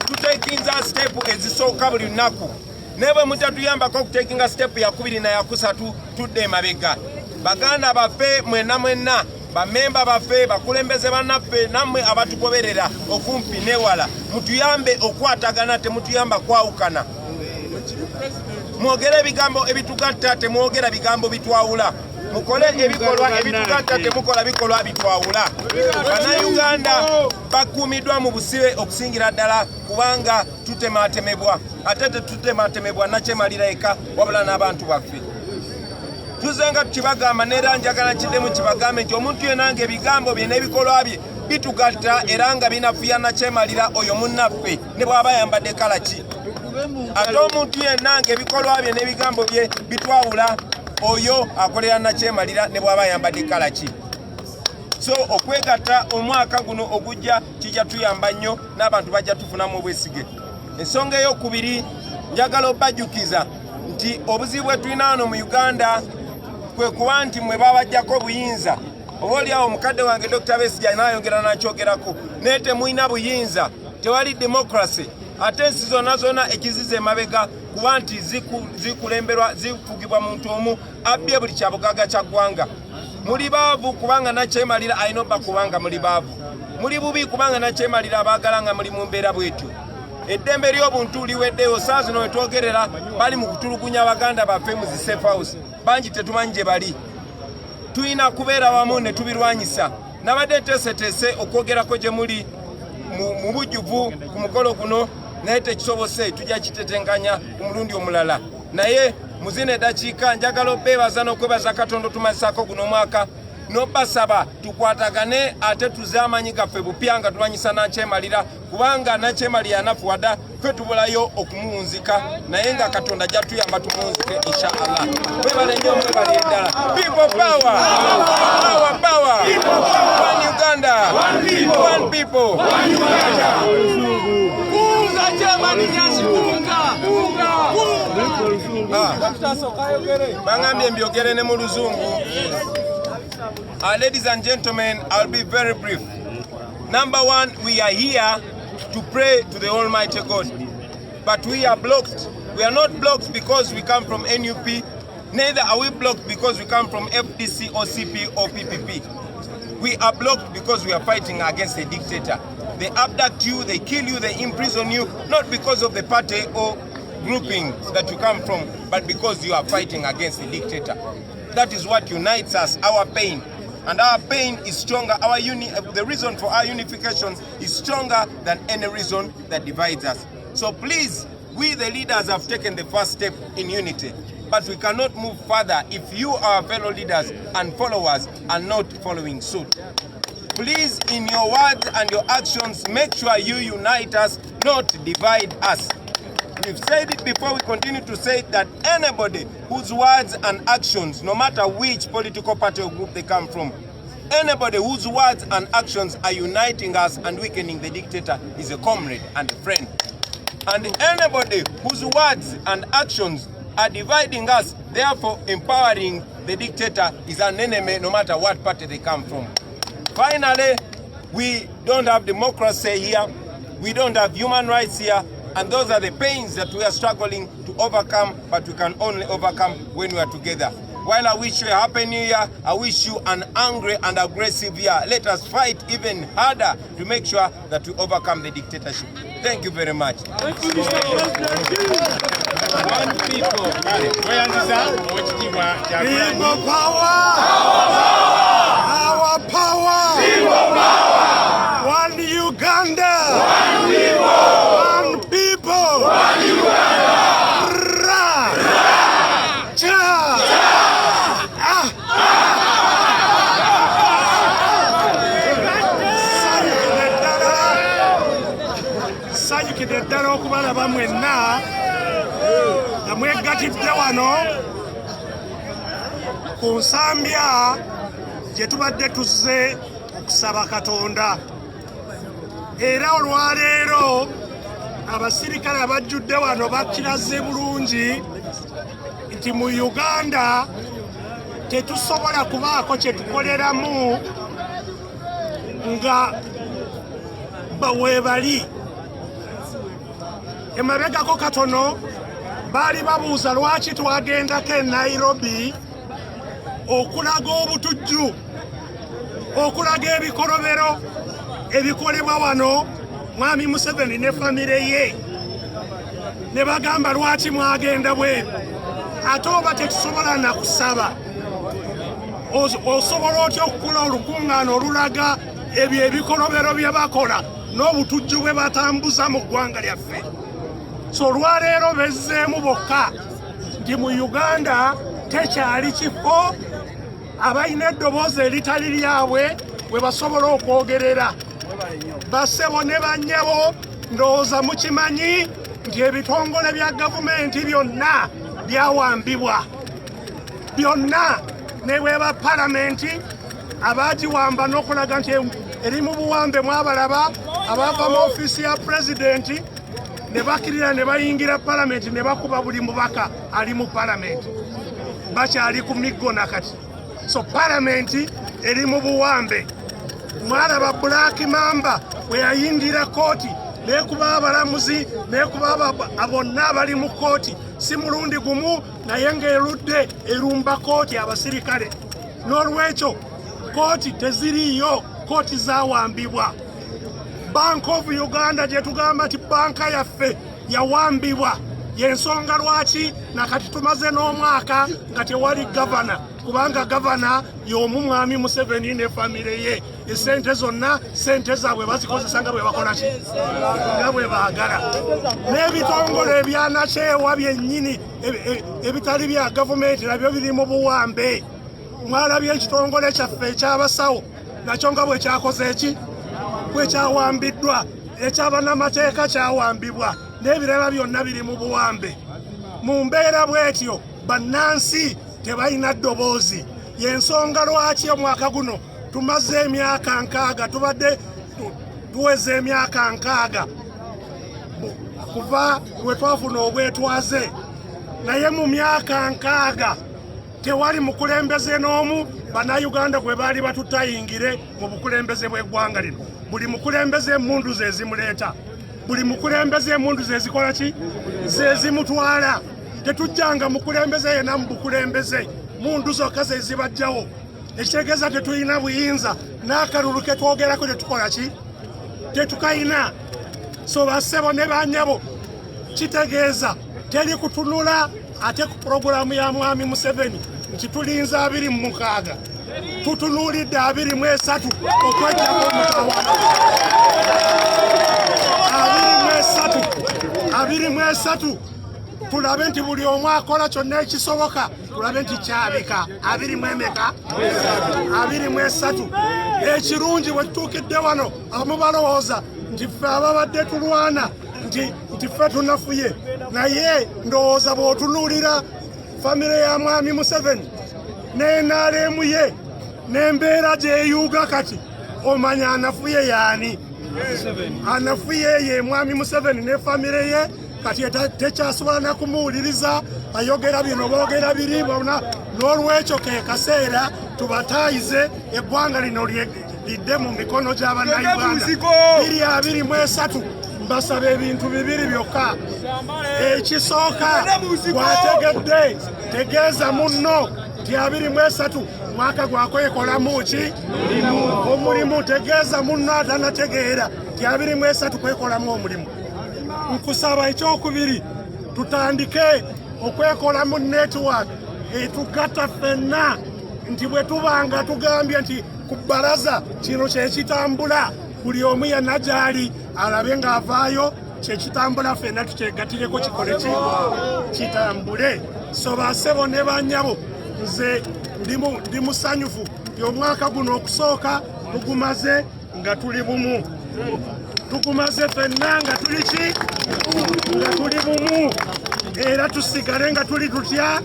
tutekinza step ezisooka buli lunaku naye bwe mutatuyambako okutekinga step yakubiri na yakusatu tudde emabega baganda baffe mwenna bamemba baffe bakulembeze bannaffe nammwe abatugoberera okumpi newala mutuyambe okwatagana temutuyamba kwawukana mwogere ebigambo ebitugatta temwogera bigambo bitwawula mukole ebikolwa ebitugatta temukola bikolwa bitwawula bannayuganda bakuumiddwa mu busibe okusingira ddala kubanga tutematemebwa ate tetutematemebwa nakyemalira eka wabula n'abantu baffe tuzenga tukibagamba neera njagala kiddemu kibagambe nti omuntu yenanga ebigambo bye n'ebikolwa bye bitugatta era nga binafuya nakyemalira oyo munnaffe ne bw'aba yambadde kala ki ate omuntu yenanga ebikolwa bye n'ebigambo bye bitwawula oyo akolera nakyemalira ne bw'aba yambadde kala ki so okwegatta omwaka guno ogujja kijja tuyamba nnyo n'abantu bajja tufunamu obwesige ensonga ey'okubiri njagala obajjukiza nti obuzibu bwe tulina wano mu Uganda kwe kuba nti mwe babajjako obuyinza oba oliawo omukadde wange Dr. Besigye n'ayongera n'akyogerako naye temulina buyinza tewali democracy ate ensi zonna ekiziza emabega kuba nti zikulemberwa zifugibwa muntu omu abbye buli kyabugaga kya ggwanga. Muli baavu kubanga nakyemalira alina obba kubanga muli baavu. Muli bubi kubanga nakyemalira abaagala nga muli mu mbeera bwetyo. Eddembe ly'obuntu liweddeyo saa zino we twogerera bali mu kutulugunya Baganda baffe mu zi safe house. Bangi tetumanyi gye bali. Tulina kubeera wamu ne tubirwanyisa. Nabadde nteeseteese okwogerako gye muli mu bujjuvu ku mukolo guno naye tekisobose tujja kitetenkanya ku mulundi omulala. Naye mu zino eddakiika njagala obeebaza n'okwebaza Katonda otumazisaako guno omwaka n'obbasaba tukwatagane ate tuze amanyi gaffe bupya nga tulwanyisa nakyemalira kubanga nakyemalira anafuwada ffe tubulayo okumuwunzika naye nga Katonda ajja tuyamba tumuwunzike inshaallah. Mwebale nnyo mwebale eddala. People power! Power power! One Uganda! One people! One Uganda! Kunga Germany nyansi kunga! Bangambye mbyogere ne mu Luzungu. Ladies and gentlemen, I'll be very brief. Number one, we are here to pray to the Almighty God. But we are blocked. We are not blocked because we come from NUP. Neither are we blocked because we come from FDC or CP or PPP. We are blocked because we are fighting against a dictator. They abduct you, they kill you, they imprison you, not because of the party or grouping that you come from, but because you are fighting against a dictator. That is what unites us, our pain. And our pain is stronger. The reason for our unification is stronger than any reason that divides us. So please, we the leaders have taken the first step in unity. But we cannot move further if you, our fellow leaders and followers, are not following suit. Please, in your words and your actions, make sure you unite us, not divide us. We've said it before, we continue to say that anybody whose words and actions, no matter which political party or group they come from, anybody whose words and actions are uniting us and weakening the dictator is a comrade and a friend. And anybody whose words and actions are dividing us, therefore empowering the dictator, is an enemy no matter what party they come from. Finally, we don't have democracy here, we don't have human rights here, and those are the pains that we are struggling to overcome, but we can only overcome when we are together. While I wish you a happy new year, I wish you an angry and aggressive year. Let us fight even harder to make sure that we overcome the dictatorship. Thank you very much. One people. People power! Our power! People power! One Uganda! One people! One people! One Uganda! Ra! Ra! Cha! Sanyukidde ddala okubalaba mwenna nga mwegatidde wano ku nsambya gye tubadde tuzze okusaba Katonda. Era olwaleero abasirikale abajjudde wano bakiraze bulungi nti mu Uganda tetusobola kubaako kye tukoleramu nga weebali. Emabegako katono baali babuuza lwaki twagendako e Nairobi okulaga obutujju, okulaga ebikolobero ebikolebwa wano Mwami Museveni ne famire ye. Ne bagamba lwaki mwagenda bweru, ate oba tetusobola na kusaba. Osobola otya okukola olukungaana olulaga ebyo ebikolobero bye bakola n'obutujju bwe batambuza mu ggwanga lyaffe? So olwaleero bezzeemu bokka nti mu Uganda tekyali kifo abalina eddoboozi eritali lyabwe we basobola okwogerera. Bassebo ne bannyabo ndowooza mukimanyi nti ebitongole bya gavumenti byonna byawambibwa. Byonna ne bweba palamenti abaagiwamba n'okulaga nti eri mu buwambe mwabalaba abaava mu ofiisi ya pulezidenti ne bakirira ne bayingira palamenti ne bakuba buli mubaka ali mu palamenti. Bakyali ku miggo nakati. So palamenti eri mu buwambe. Mwalaba Black Mamba we yayingira kooti nekuba abalamuzi nekuba abonna abali mu kooti si mulundi gumu naye ng'erudde erumba kooti abasirikale n'olwekyo kooti teziriiyo kooti zawambibwa Bank of Uganda gye tugamba nti banka yaffe yawambibwa yensonga lwaki nakati tumaze n'omwaka nga tewali gavana kubanga gavana y'omu mwami Museveni ne famire ye esente zonna sente zaabwe bazikozesa nga bwe bakola ki nga bwe baagala n'ebitongole ebyanakyewa byennyini ebitali bya gavumenti nabyo biri mu buwambe mwalabye ekitongole kyaffe ekyabasawo nakyo nga bwe kyakoze eki bwe kyawambiddwa ekyabannamateeka kyawambibwa n'ebirala byonna biri mu buwambe mu mbeera bw'etyo bannansi tebalina ddoboozi yensonga lwaki omwaka guno tumaze emyaka 6 tubadde tuweze emyaka 6 kuva lwe twafuna obwetwaze naye mu myaka 6 tewali mukulembeze n'omu bannayuganda gwe baali batutayingire mu bukulembeze bw'eggwanga lino buli mukulembeze emmundu ze zimuleeta buli mukulembeze emmundu ze zikola ki ze zimutwala tetujjanga mukulembeze yena mu bukulembeze mundu zokka ze zibajjawo ekitegeeza tetulina buyinza n'akalulu ke twogerako tetukola ki tetukayina so bassebo ne banyabo kitegeeza teri kutunula ate ku puroguramu ya mwami Museveni nti tulinza 26 tutunuulidde 23 okwejjako omutawaana 23 tulabe nti buli omu akola kyonna ekisoboka tulabe nti kyabika 23 ekirungi bwe tutuukidde wano abamu balowooza nti ffe ababadde tulwana nti ffe tunafuye naye ndowooza bw'otunuulira famire ya mwami Museveni n'enaalemu ye n'embeera gyeyuuga kati omanya anafuye yaani anafuye ye mwami Museveni ne famire ye kati tekyasobola na kumuwuliriza ayogera bino boogera biri bona n'olwekyo ke kaseera tubataayize eggwanga lino lidde mu mikono gy'abannayuganda 23 mbasaba ebintu 2 byokka ekisooka gwategedde tegeeza munno ti 23 mwaka gwakwekolamu ki omulimu tegeeza munno atanategeera ti 23 kwekolamu omulimu nkusaba ekyokubiri tutandike okwekolamu network etugatta ffenna nti bwe tubanga tugambye nti ku bbalaza kino kyekitambula buli omu yenna gyali alabe ng'avaayo kyekitambula ffenna tukyegatireko kikole kitambule so bassebo ne bannyabo nze ndi musanyufu y'omwaka guno okusooka tugumaze nga tuli bumu tugumaze ffenna nga tuli ki nga tuli bumu era tusigale nga tuli tutya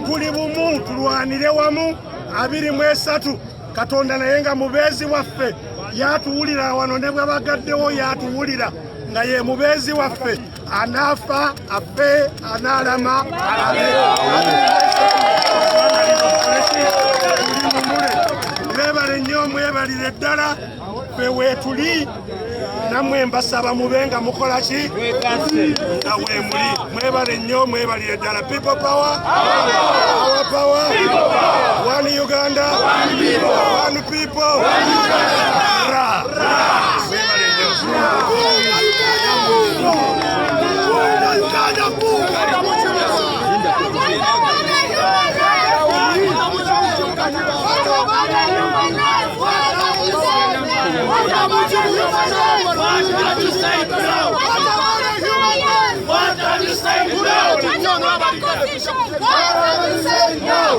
tuli bumu tulwanire wamu 23 Katonda naye nga mubeezi waffe yatuwulira wano ne bwe bagaddewo yatuwulira nga ye mubeezi waffe anaafa affe anaalama mwebale nnyo mwebalire ddala ffe weetuli nammwe mbasaba mube nga mukola ki nga weemuli mwebale nnyo mwebalire ddala people power our power one Uganda one people ra mwebale nnyo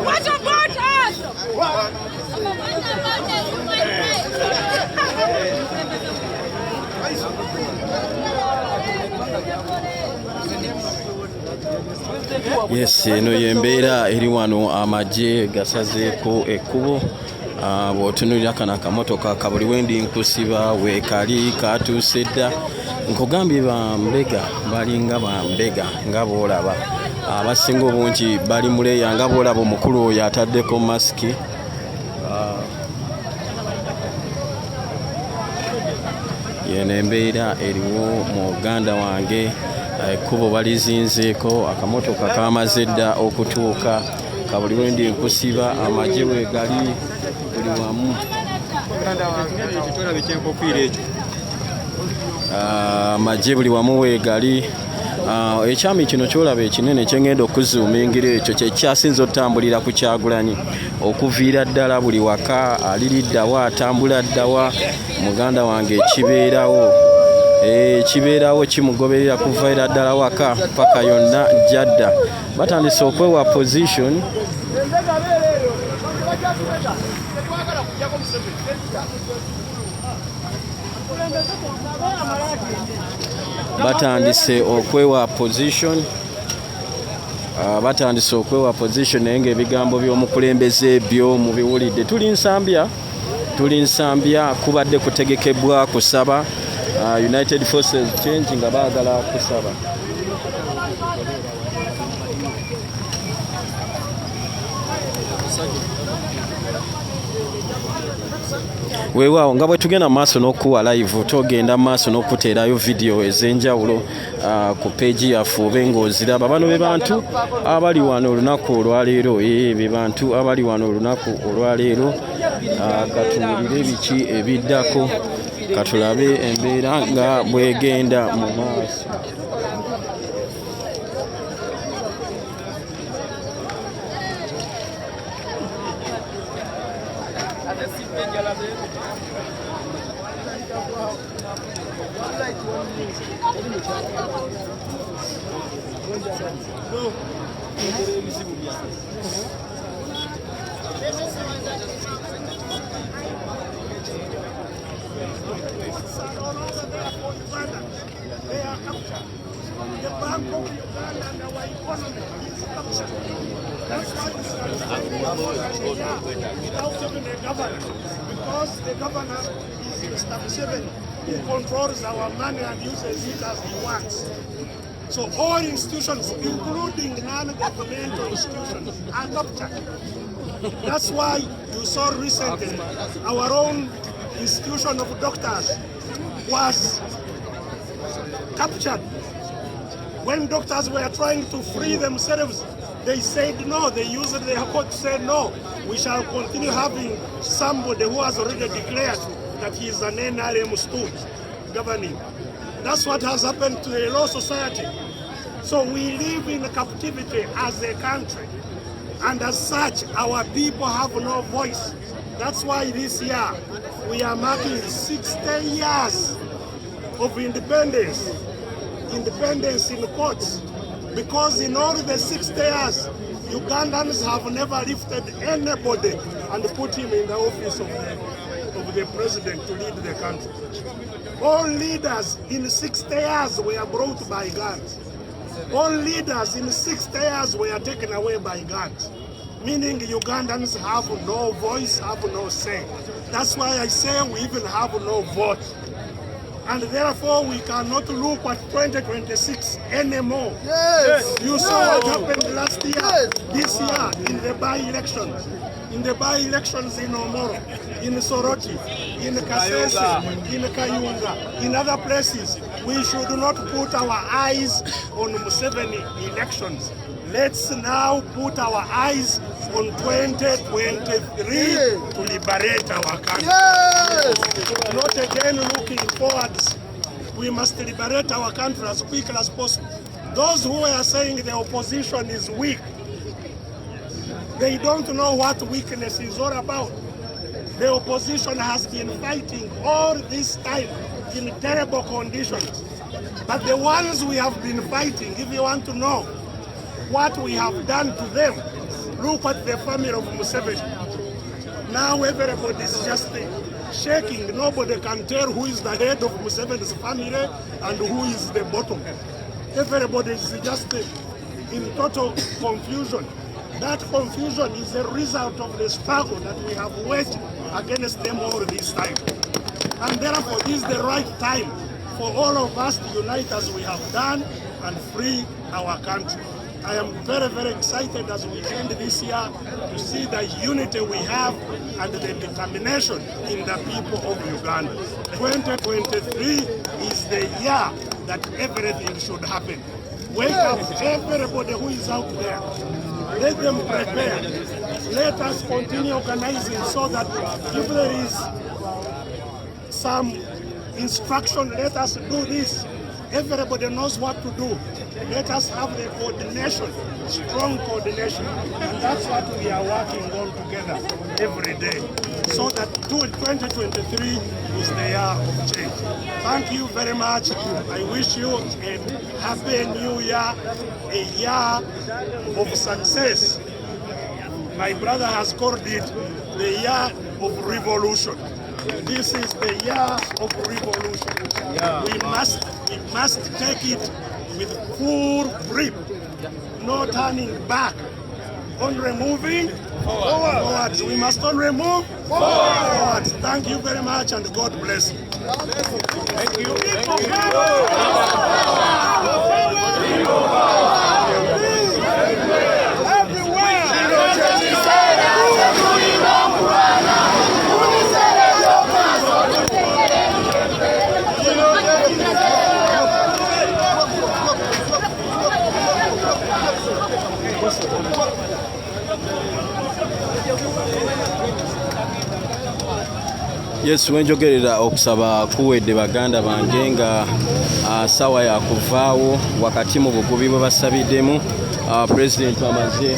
What about us? Yes, eno yembeera eri wano amagye gasazeeko ekkubo bw'otunuulira kano akamotoka kabuli wendi nkusiba weekali katuuse dda nkugambye bambega balinga bambega nga boolaba abasinga obungi bali muleeya nga boolaba omukulu oyo ataddeko masiki yeno embeera eriwo mu Uganda wange. Ekkubo balizinzeeko, akamotoka kamaze dda okutuuka, kabuli wendi nkusiba, amagye weegali buli wamu. Amagye buli wamu weegali. Ekyami kino kyolaba ekinene kyengenda okuzuumingira ekyo kyekyasinza otambulira ku Kyagulanyi, okuviira ddala buli waka aliriddawa atambula ddawa. Muganda wange kibeerawo kimugoberera kuvaira ddala waka paka yonna jadda. Batandise okwewa position. Batandise okwewa position naye ng'ebigambo by'omukulembeze byo mubiwulidde. Tuli nsambya kubadde kutegekebwa kusaba United Forces Change nga baagala kusaba. Weewaawo nga bwe tugenda maaso n'okuwa live, togenda maaso n'okuteerayo video ez'enjawulo ku peegi yaffe obe ng'oziraba. Bano be bantu abali wano olunaku olwaleero, be bantu abali wano olunaku olwaleero. Katuwulire biki ebiddako, katulabe embeera nga bwegenda mu maaso. The Bank of Uganda and our economy is captured. That's why without even the governor, because the governor is Mr. 7 who controls our money and uses it as he wants. So all institutions, including non-governmental institutions, are captured. That's why you saw recently our own institution of doctors was captured. When doctors were trying to free themselves, they said no. They used their court to say no. We shall continue having somebody who has already declared that he is an NRM stooge governing. That's what has happened to the law society. So we live in captivity as a country, and as such, our people have no voice. That's why this year we are marking 60 years of independence. Independence in courts, because in all the 60 years, Ugandans have never lifted anybody and put him in the office of the president to lead the country. All leaders in 60 years were brought by guns. All leaders in 60 years were taken away by guns, meaning Ugandans have no voice, have no say. That's why I say we even have no vote. And therefore we cannot look at 2026 anymore. Yes. You saw what happened last year, this year in the by-elections. In the by-elections in Omoro, in Soroti, in Kasese, in Kayunga, in other places. We should not put our eyes on Museveni elections. Let's now put our eyes on 2023 to liberate our country. Yes. Not again looking forwards. We must liberate our country as quickly as possible. Those who are saying the opposition is weak, they don't know what weakness is all about. The opposition has been fighting all this time in terrible conditions. But the ones we have been fighting, if you want to know what we have done to them, look at the family of Museveni. Now everybody is just shaking. Nobody can tell who is the head of Museveni's family and who is the bottom. Everybody is just in total confusion. That confusion is a result of the struggle that we have waged against them all this time. And therefore, this is the right time for all of us to unite as we have done and free our country. I am very, very excited as we end this year to see the unity we have and the determination in the people of Uganda. 2023 is the year that everything should happen. Wake up everybody who is out there. Let them prepare. Let us continue organizing so that if there is some instruction, let us do this. Everybody knows what to do. Let us have the coordination, strong coordination. And that's what we are working on together every day. So that 2023 is the year of change. Thank you very much. I wish you a happy new year, a year of success. My brother has called it the year of revolution. This is the year of revolution. Yeah. We must take it with full grip, no turning back, only moving forwards. We must only move forwards. Thank you very much and God bless you. Thank you. Yes, wenjogerera okusaba kuwedde baganda bange nga sawa ya kuvaawo wakati mu bugubi bwe basabiddemu president amaze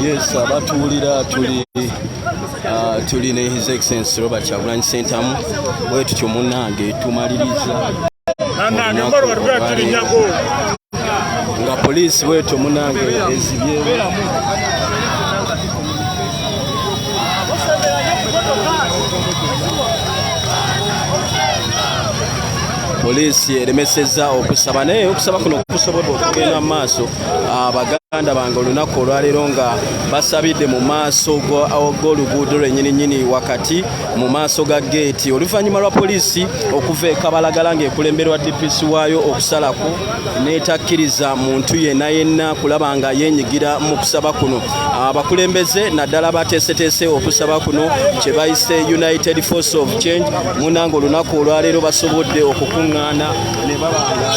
Yes, abatuulira tuli ne His Excellency Robert Kyagulanyi Ssentamu bwe tutyo munnange tumaliriza nga poliisi bwetyo munnange ezibye poliisi eremesezza okusaba naye okusaba kuno kusobodde okugenda mu maaso abaganda bange olunaku olwaleero nga basabidde mu maaso g'oluguudo lwennyininyini wakati mu maaso ga geeti oluvannyuma lwa poliisi okuva e Kabalagala ng'ekulemberwa DPC waayo okusalako n'etakkiriza muntu yenna kulaba nga yeenyigira mu kusaba kuno. Abakulembeze naddala bateeseteese okusaba kuno kye bayise United Force of Change munange olunaku olwaleero basobodde okukuŋŋaana ne babanga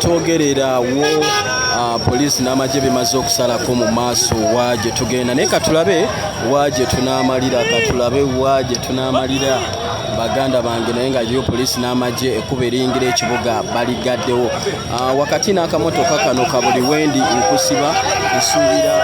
kyetwogerera wo poliisi n'amagye bimaze okusalako mu maaso waje tugenda naye katulabe waje tunamalira baganda bange naye nga yo poliisi n'amagye ekuba eringira ekibuga baligaddewo wakati n'akamotoka kano kabuli wendi nkusiba nsuubira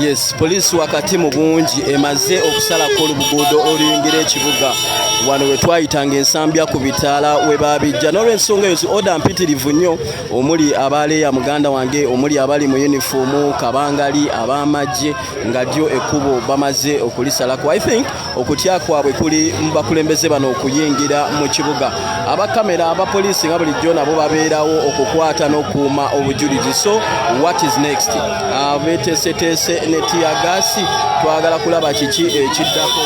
yes, poliisi wakati mu bungi emaze okusalako oluguudo oluyingira ekibuga wano we twayitanga ensambya ku bitaala we babijja n'olw'ensonga eyo oda mpitirivu nnyo omuli abaleeya muganda wange omuli abali mu yunifoomu kabangali ab'amagye nga ddyo ekkubo bamaze okulisalako. I think okutya kwabwe kuli mu bakulembeze bano okuyingira mu kibuga. Abakamera abapoliisi nga bulijjo nabo babeerawo okukwata n'okuuma obujulizi. So what is next? Beteeseteese ne tiyagasi twagala kulaba kiki ekiddako.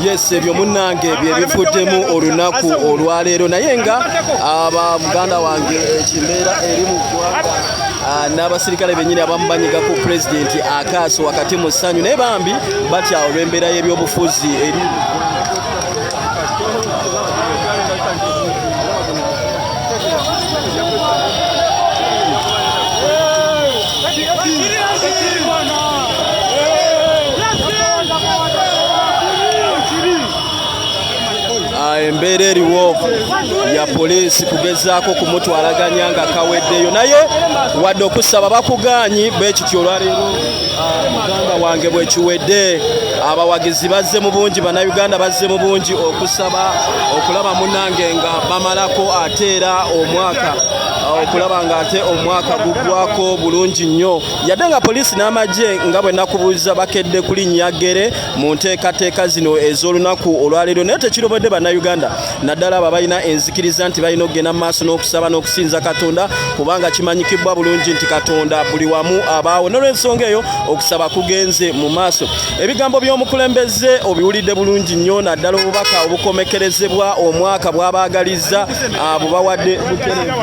Yes, ebyo munnange bye bifuddemu olunaku olwaleero naye nga abaganda wange ekimbeera eri mu ggwanga n'abasirikale bennyini abamu banyiga ku pulezidenti AKATIISA wakati mu ssanyu naye bambi batya olw'embeera y'ebyobufuzi eri embeera eriwo ya poliisi kugezaako kumutwalaganya nga kaweddeyo naye wadde okusaba bakugaanyi bwekityo olwaleero muganda wange bwekiwedde abawagizi bazze mu bungi bannayuganda bazze mu bungi okusaba okulaba munnange nga bamalako ate era omwaka okulaba nga ate omwaka guggwako bulungi nnyo yadde nga poliisi n'amagye nga bwe nakubuuza bakedde kulinnya ggere mu nteekateeka zino ez'olunaku olwaleero naye tekirobodde bannayuganda naddala abo balina enzikiriza nti balina okugenda mu maaso n'okusaba n'okusinza Katonda kubanga kimanyikibwa bulungi nti Katonda buli wamu abaawo n'olw'ensonga eyo okusaba kugenze mu maaso. Ebigambo by'omukulembeze obiwulidde bulungi nnyo naddala obubaka obukomekerezebwa omwaka bw'abaagalizza bubawadde butereevu.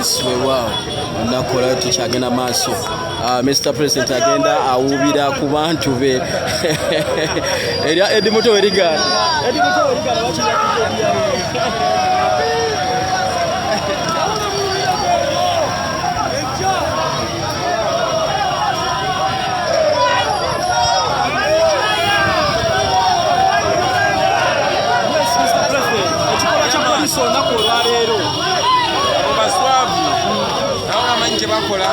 Yes, weewaawo nakola tukyagenda maaso. Mr. President agenda awubira ku bantu be. Erya Edmuto Werigana. Edmuto Werigana bakola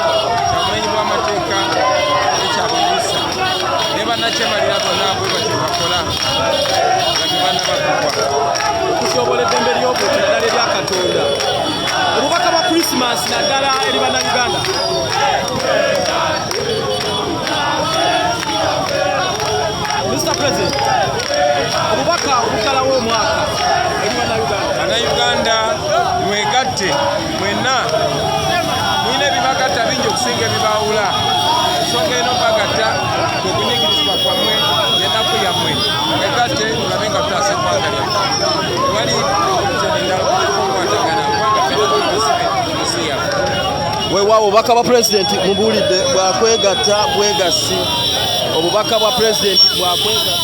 kyamenyi bw'amateeka ekyabunyisa ne bannakyembalira bonna bwe batyo bakola nga tebannabagugwa okusobola eddembe ly'obuntu naddala erya Katonda obubaka bwa Krismasi naddala eri bannayuganda. Mr. President, obubaka obukalawo omwaka eri bannayuganda mwegatte mwenna mulina ebibagatta bingi okusinga ebibaawula. Ensonga eno bagatta kwe kunyigirizibwa kwammwe n'ennaku yammwe. Mwegatte tulabe nga tutaasa eggwanga lyaffe. Tewali okukwatagana kubanga ensi yaffe. Weewaawo obubaka bwa pulezidenti mubuulidde bwakwegatta bwegasi. Obubaka bwa pulezidenti bwakwegatta.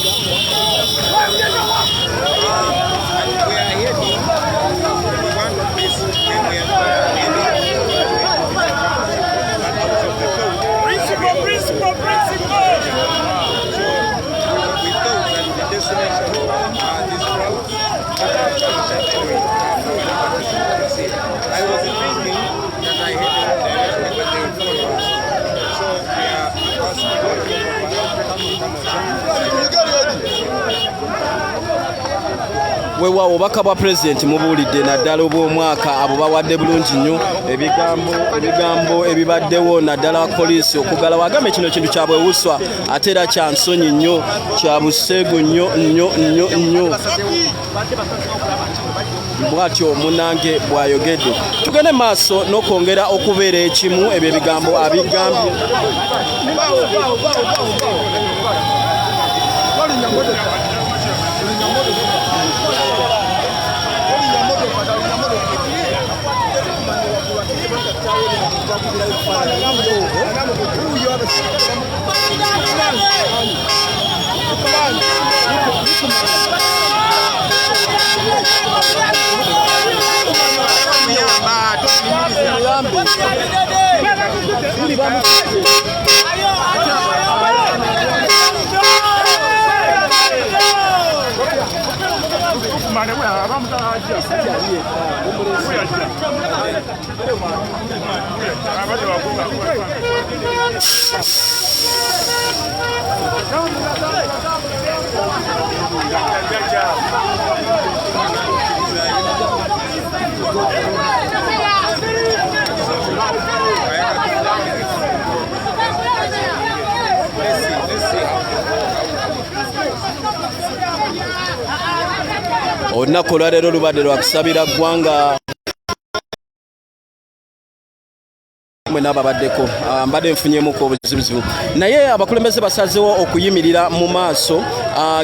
I was thinking that I had but they follow us. So weewaawo obubaka bwa pulezidenti mubuulidde naddala obw'omwaka abo bawadde bulungi nnyo ebigambo ebibaddewo naddala poliisi okugalawo. Agambe kino kintu kya bwewuswa ate era kya nsonyi nnyo, kya buseegu nnyo. Bwatyo munnange bw'ayogedde. Tugende maaso n'okwongera okubeera ekimu ebyo ebigambo abigambye. Olunaku olwaleero lubadde lwa kusabira ggwanga n'ababaddeko mbadde nfunyemuko obuzibuzibu, naye abakulembeze basazeewo okuyimirira mu maaso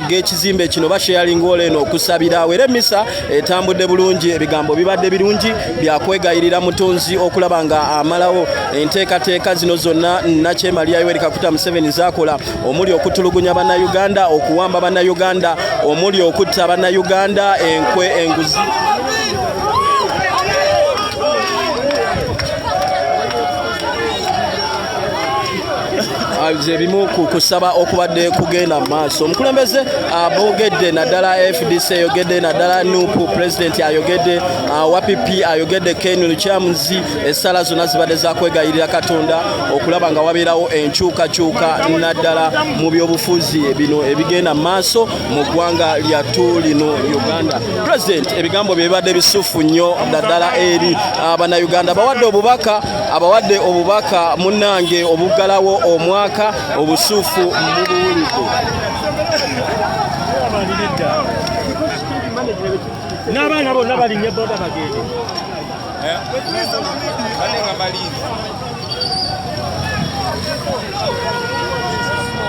g'ekizimbe kino basharing wall eno okusabira era emisa etambudde bulungi, ebigambo bibadde birungi byakwegayirira mutonzi okulaba nga amalawo enteekateeka zino zonna Nakyembalira Yoweri Kaguta Museveni zakola, omuli okutulugunya bannayuganda, okuwamba bannayuganda, omuli okutta bannayuganda, enkwe, enguzi. Ebimu kusaba okubadde kugenda maaso. Omukulembeze aboogedde naddala FDC ayogedde, naddala NUP President ayogedde, WPP ayogedde, Ken Lucyamuzi, essala zonna zibadde zakwegayirira Katonda okulaba nga wabeerawo enkyukakyuka naddala mu byobufuzi bino ebigenda maaso mu ggwanga lyattu lino Uganda. President ebigambo bye bibadde bisufu nnyo naddala eri bannayuganda. Abawadde obubaka munnange obugalawo omwaka obusuufu mubuwulidde. N'abaana bonna balinye boda bagende.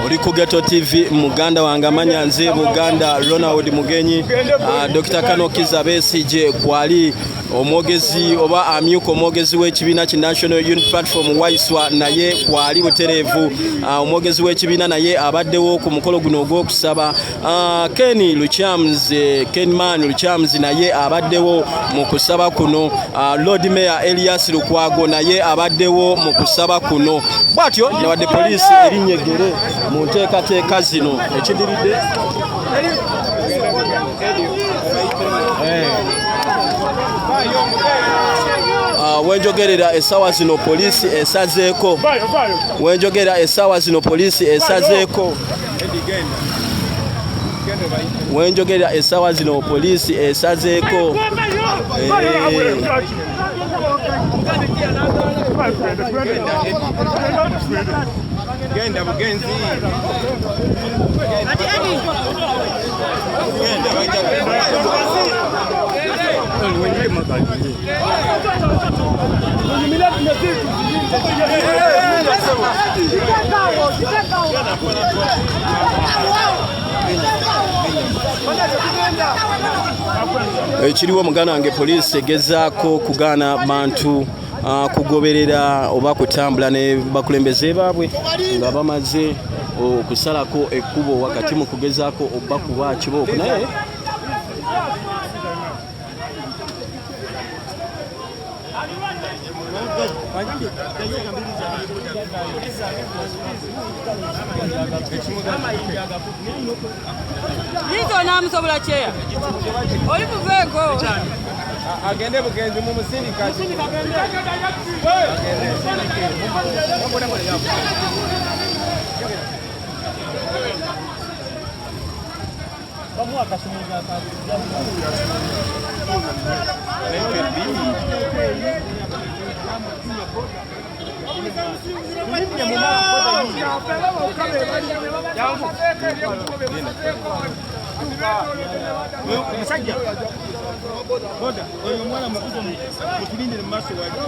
Oli ku Kk TV Uganda wanga manya nze Buganda Ronald Mugenyi. Dr. Kano Kiza Besije kwali omwogezi oba amyuko omwogezi w'ekibiina ki National Unity Platform Waiswa naye kwali butereevu. Omwogezi w'ekibiina naye abaddewo ku mukolo guno ogw'okusaba. Ken Luchams naye abaddewo mu kusaba kuno. Lord Mayor Elias Lukwago naye abaddewo mu kusaba kuno. Bwatyo newadde poliisi erinnyegere mu nteekateeka zino ekidiridde wenjogerera essaawa zino poliisi esazeeko wenjogerera essaawa zino poliisi esazeeko Genda bugenzi. Ekiriwo mugana wange poliisi egezaako kugaana bantu kugoberera oba kutambula ne bakulembeze baabwe nga bamaze okusalako ekkubo wakati mu kugezaako okubakuba kibooko naye Lizo namusobola kyeya oli muveeko agende bugenzi mu musindika oyo mwana mukuzo mukilindire mu maaso waje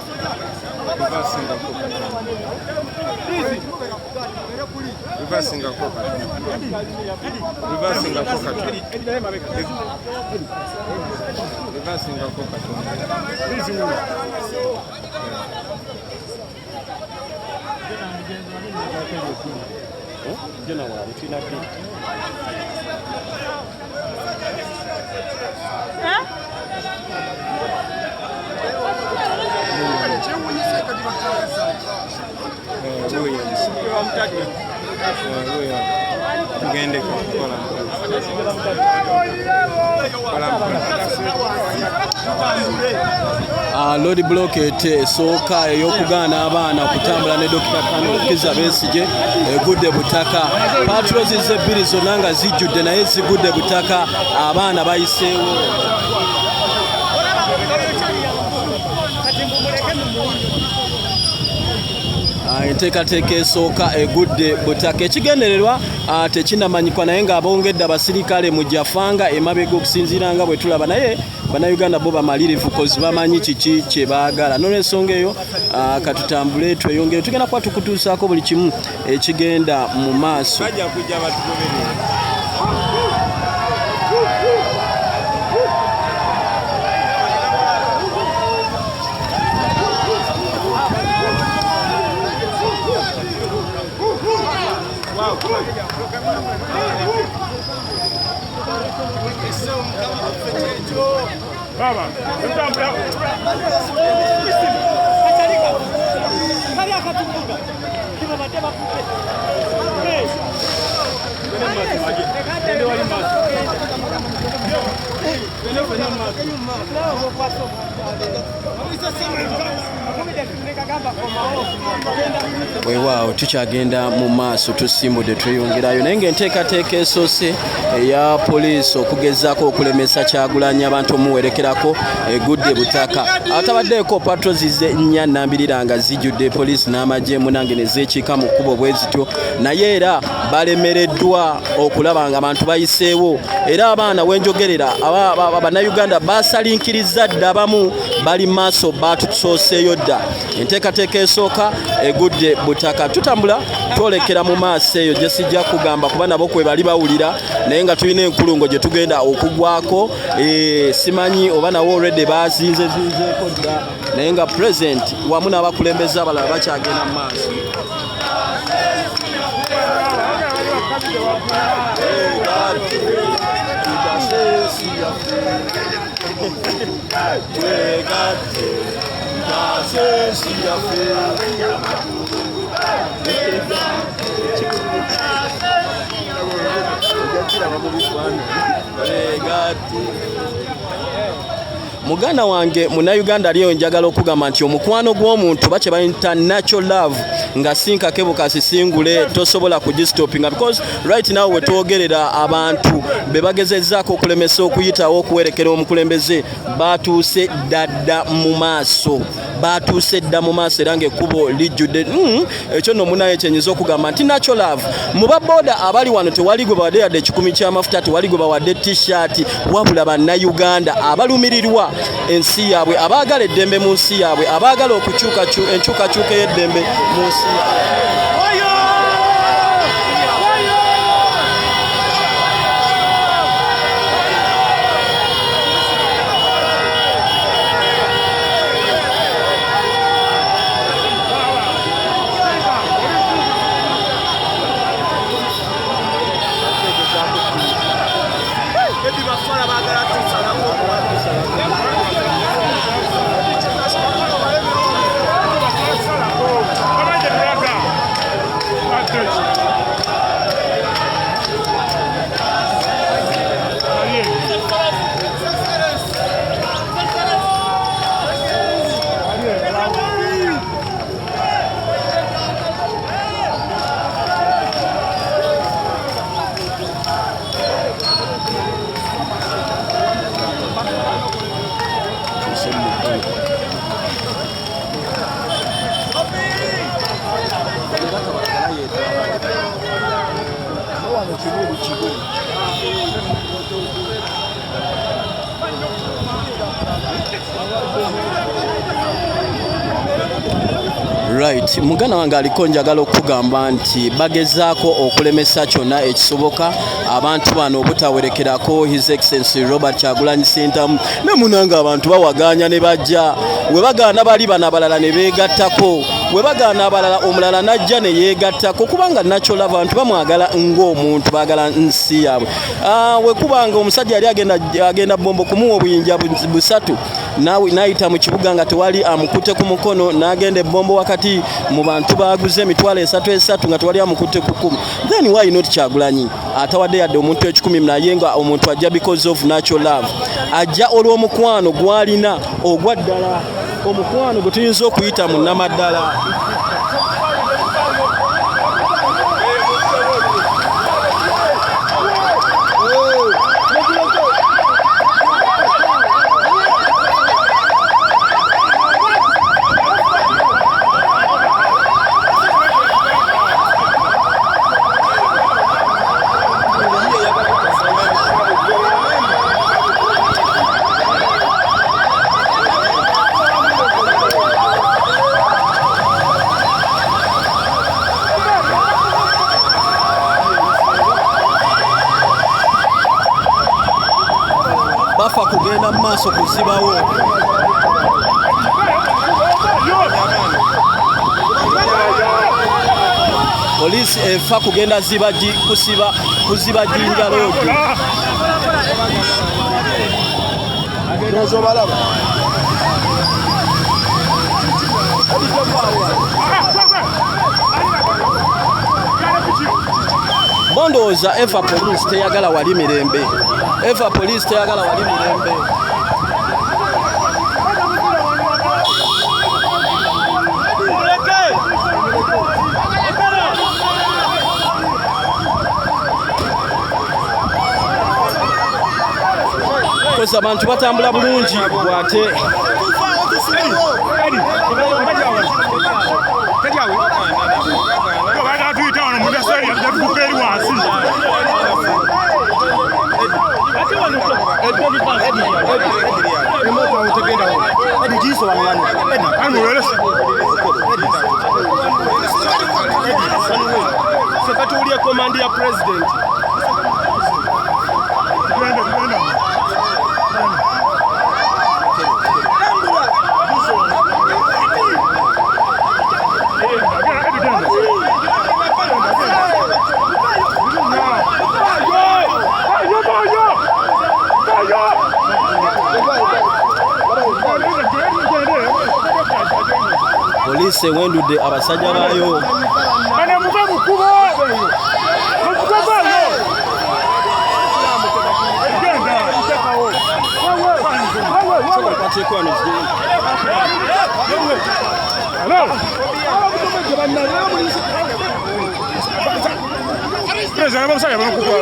Lord Blocket esooka ey'okugaana abaana okutambula ne Dr. Kano Kiza Besije egudde butaka. Patrols ebbiri zonna nga zijjudde naye zigudde butaka, abaana bayiseewo. Enteekateeka esooka egudde butaka. Ekigendererwa tekinnamanyikwa naye ng'abongedde abasirikale mu Jafanga emabega okusinziira nga bwe tulaba, naye Bannayuganda bo bamalirivu kozi bamanyi kiki kye baagala. N'olw'ensonga eyo katutambule tweyongere tugenda kuba tukutuusaako buli kimu ekigenda mu maaso. Baba, Weewaawo tukyagenda mu maaso tusimbudde tweyongerayo naye ng'enteekateeka esoose eya poliisi okugezaako okulemesa Kyagulanyi abantu omuwerekerako egudde butaka. Atabaddeeko patrols ze nnya nnambirira nga zijjudde poliisi n'amagye munange ne zeekiika mu kkubo bwe zityo, naye era balemereddwa okulaba nga abantu bayiseewo era abaana wenjogerera Bannayuganda basalinkiriza dda abamu bali maaso batusooseeyo dda enteekateeka esooka egudde butaka tutambula twolekera mu maaso eyo gye sijja kugamba kuba nabo kwe bali bawulira naye nga tulina enkulungo gye tugenda okugwako simanyi oba nawo already bazinzeeko dda naye nga president wamu n'abakulembeze abalala bakyagenda mu maaso. Muganda wange Munnayuganda aliyo njagala okugamba nti omukwano gw'omuntu bakye bayita natural love nga sinkake bukasisingule tosobola kugistopinga because right now wetwogerera abantu bebagezezzaako okulemesa okuyitawo okuwerekera omukulembeze batuuse dda mu maaso era ng'ekkubo lijjudde ekyo nno munaye kyenyiza okugamba nti natural love mu baboda abali wano tewali gwe bawadde yadde 10 ky'amafuta tewali gwe bawadde t-shirt wabula Bannayuganda abalumirirwa ensi yaabwe abaagala eddembe mu nsi yaabwe abaagala enkyukakyuka y'eddembe mu nsi yaabwe. Right, mugana wange aliko njagala okugamba nti bagezaako okulemesa kyonna ekisoboka abantu bano obutawerekerako His Excellency Robert Kyagulanyi Ssentamu ne munanga abantu bawaganya ne bajja we bagaana bali bana abalala ne beegattako we bagaana abalala omulala najja ne yeegattako kubanga natural abantu bamwagala ng'omuntu baagala nsi yaabwe we kubanga omusajja yali agenda bombo kumuwa obuyinja busatu n'ayita mu kibuga nga tewali amukutte ku mukono n'agenda ebbombo wakati mu bantu baguze emitwalo 3 nga tewali amukutte ku 10 then why not Kyagulanyi atawadde yadde omuntu 10 naye nga omuntu ajja because of natural love ajja olw'omukwano gwalina ogwa ddala omukwano gwe tuyinza okuyita mu nnamaddala. Bafa kugenda mu maaso kuzibawo polisi efa kugenda kuziba Jinja Road. Bondooza eva polisi teyagala wali mirembe. Eva police teyagala wali mirembe. Kosa abantu batambula bulungi bwate. tukupeli wasi. Sekatulia komandi ya president. Police wendudde abasajja baayo. Bana muva mukubo. Mukubo bayo. Agenda itakawo. Wewe. Patrick wano. Hello. President abasajja banakuko.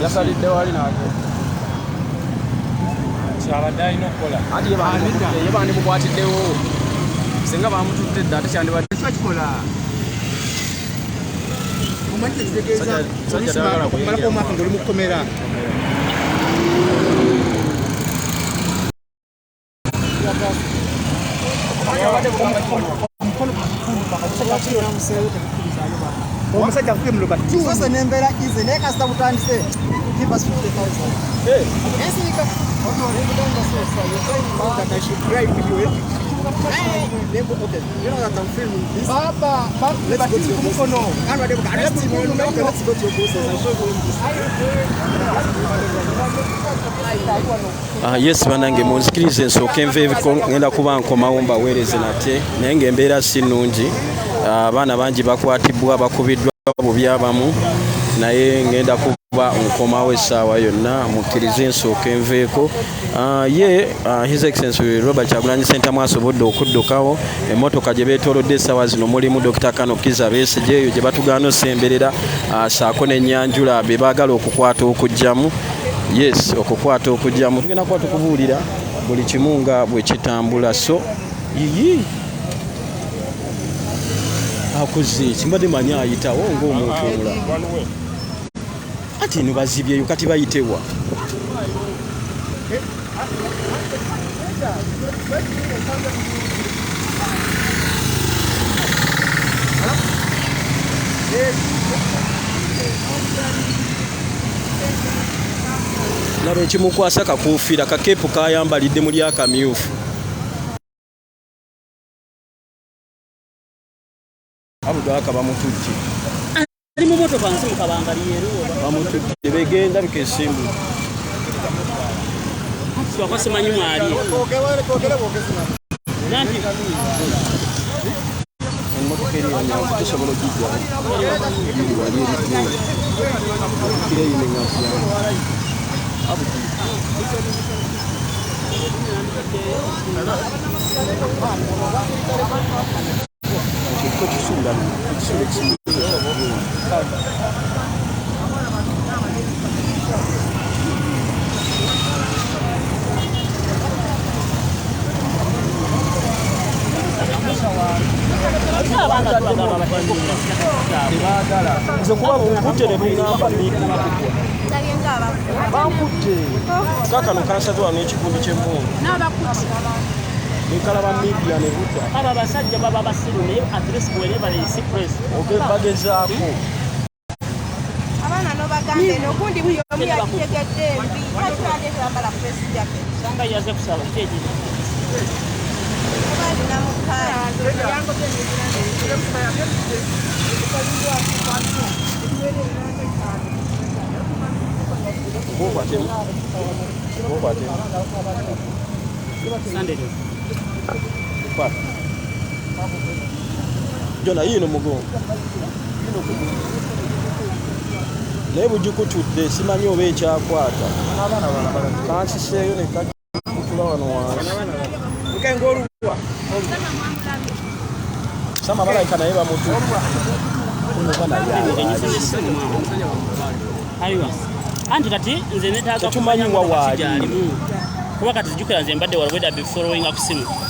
Yasalidde wali n'agenda. Kyabadde alina okukola. Ati ye bandimukwatiddewo. Singa bamutudde dda ate kyandibadde kikola. Omanyi tekitegeeza okumala omwaka ng'oli mu kkomera. Omusajja avuge mu luba. Sasa n'embeera ize naye kasita butandise. Give us 50,000. Ensika. That I should drive with you. Okay, you know that I'm filming this. Baba, let's go to your boss. No, let's go to your boss. I'll show you this. Yes banange munzikirize nsooke nve ngenda kuba nkomawo mbaweereze nate naye ng'embeera si nnungi. Abaana bangi bakwatibwa bakubiddwa bubi abamu naye ngenda kuba nkomawo essaawa yonna mukkirize nsooke nveeko. His Excellency Robert Kyagulanyi Ssentamu asobodde okuddukawo emmotoka gye beetoolodde essaawa zino mulimu Dr. Kano Kiza Besigye eyo gye batugaana osemberera saako n'ennyanjula be baagala okukwata okugyamu. Yes, okukwata okugyamu tugenda kuba tukubuulira buli kimu nga bwe kitambula. So AKOZE kimbadde manyi ayitawo ng'omuntu omulala ati eno bazibyeyo kati bayitewa. Laba ekimukwasa kakuufira kakeepu kayambalidde muli akamyufu. Abugaka bamutujje. Ali mu motoka nsi mukabanga Leero bamutujje begenda bikesimbu. Swa simanyi mwali. Nanti emmotoka eri yanyangu tesobola okijja. Wali eri kireyine ng'akuyangu. nze kuba bunkutte ne buŋŋamba bankutte kakano kansaze wano ekikundi ky'emmundu nekala ba media ne butta aba basajja baba basiru naye address bwene balesi press bagezaako abaana n'obagamba eno okundi buli omu yakitegedde embi kakirande kulambala press jacket sanga yaze kusaba kyeji obalina mukaya Jona yino mugongo naye bugikutudde simanyi oba ekyakwata kansiseeyo ne kakutula wano wansi sama malayika naye bamutu anti kati nze netaaga tetumanyi wa waali kuba kati tujjukira nze mbadde wala weda be following up simu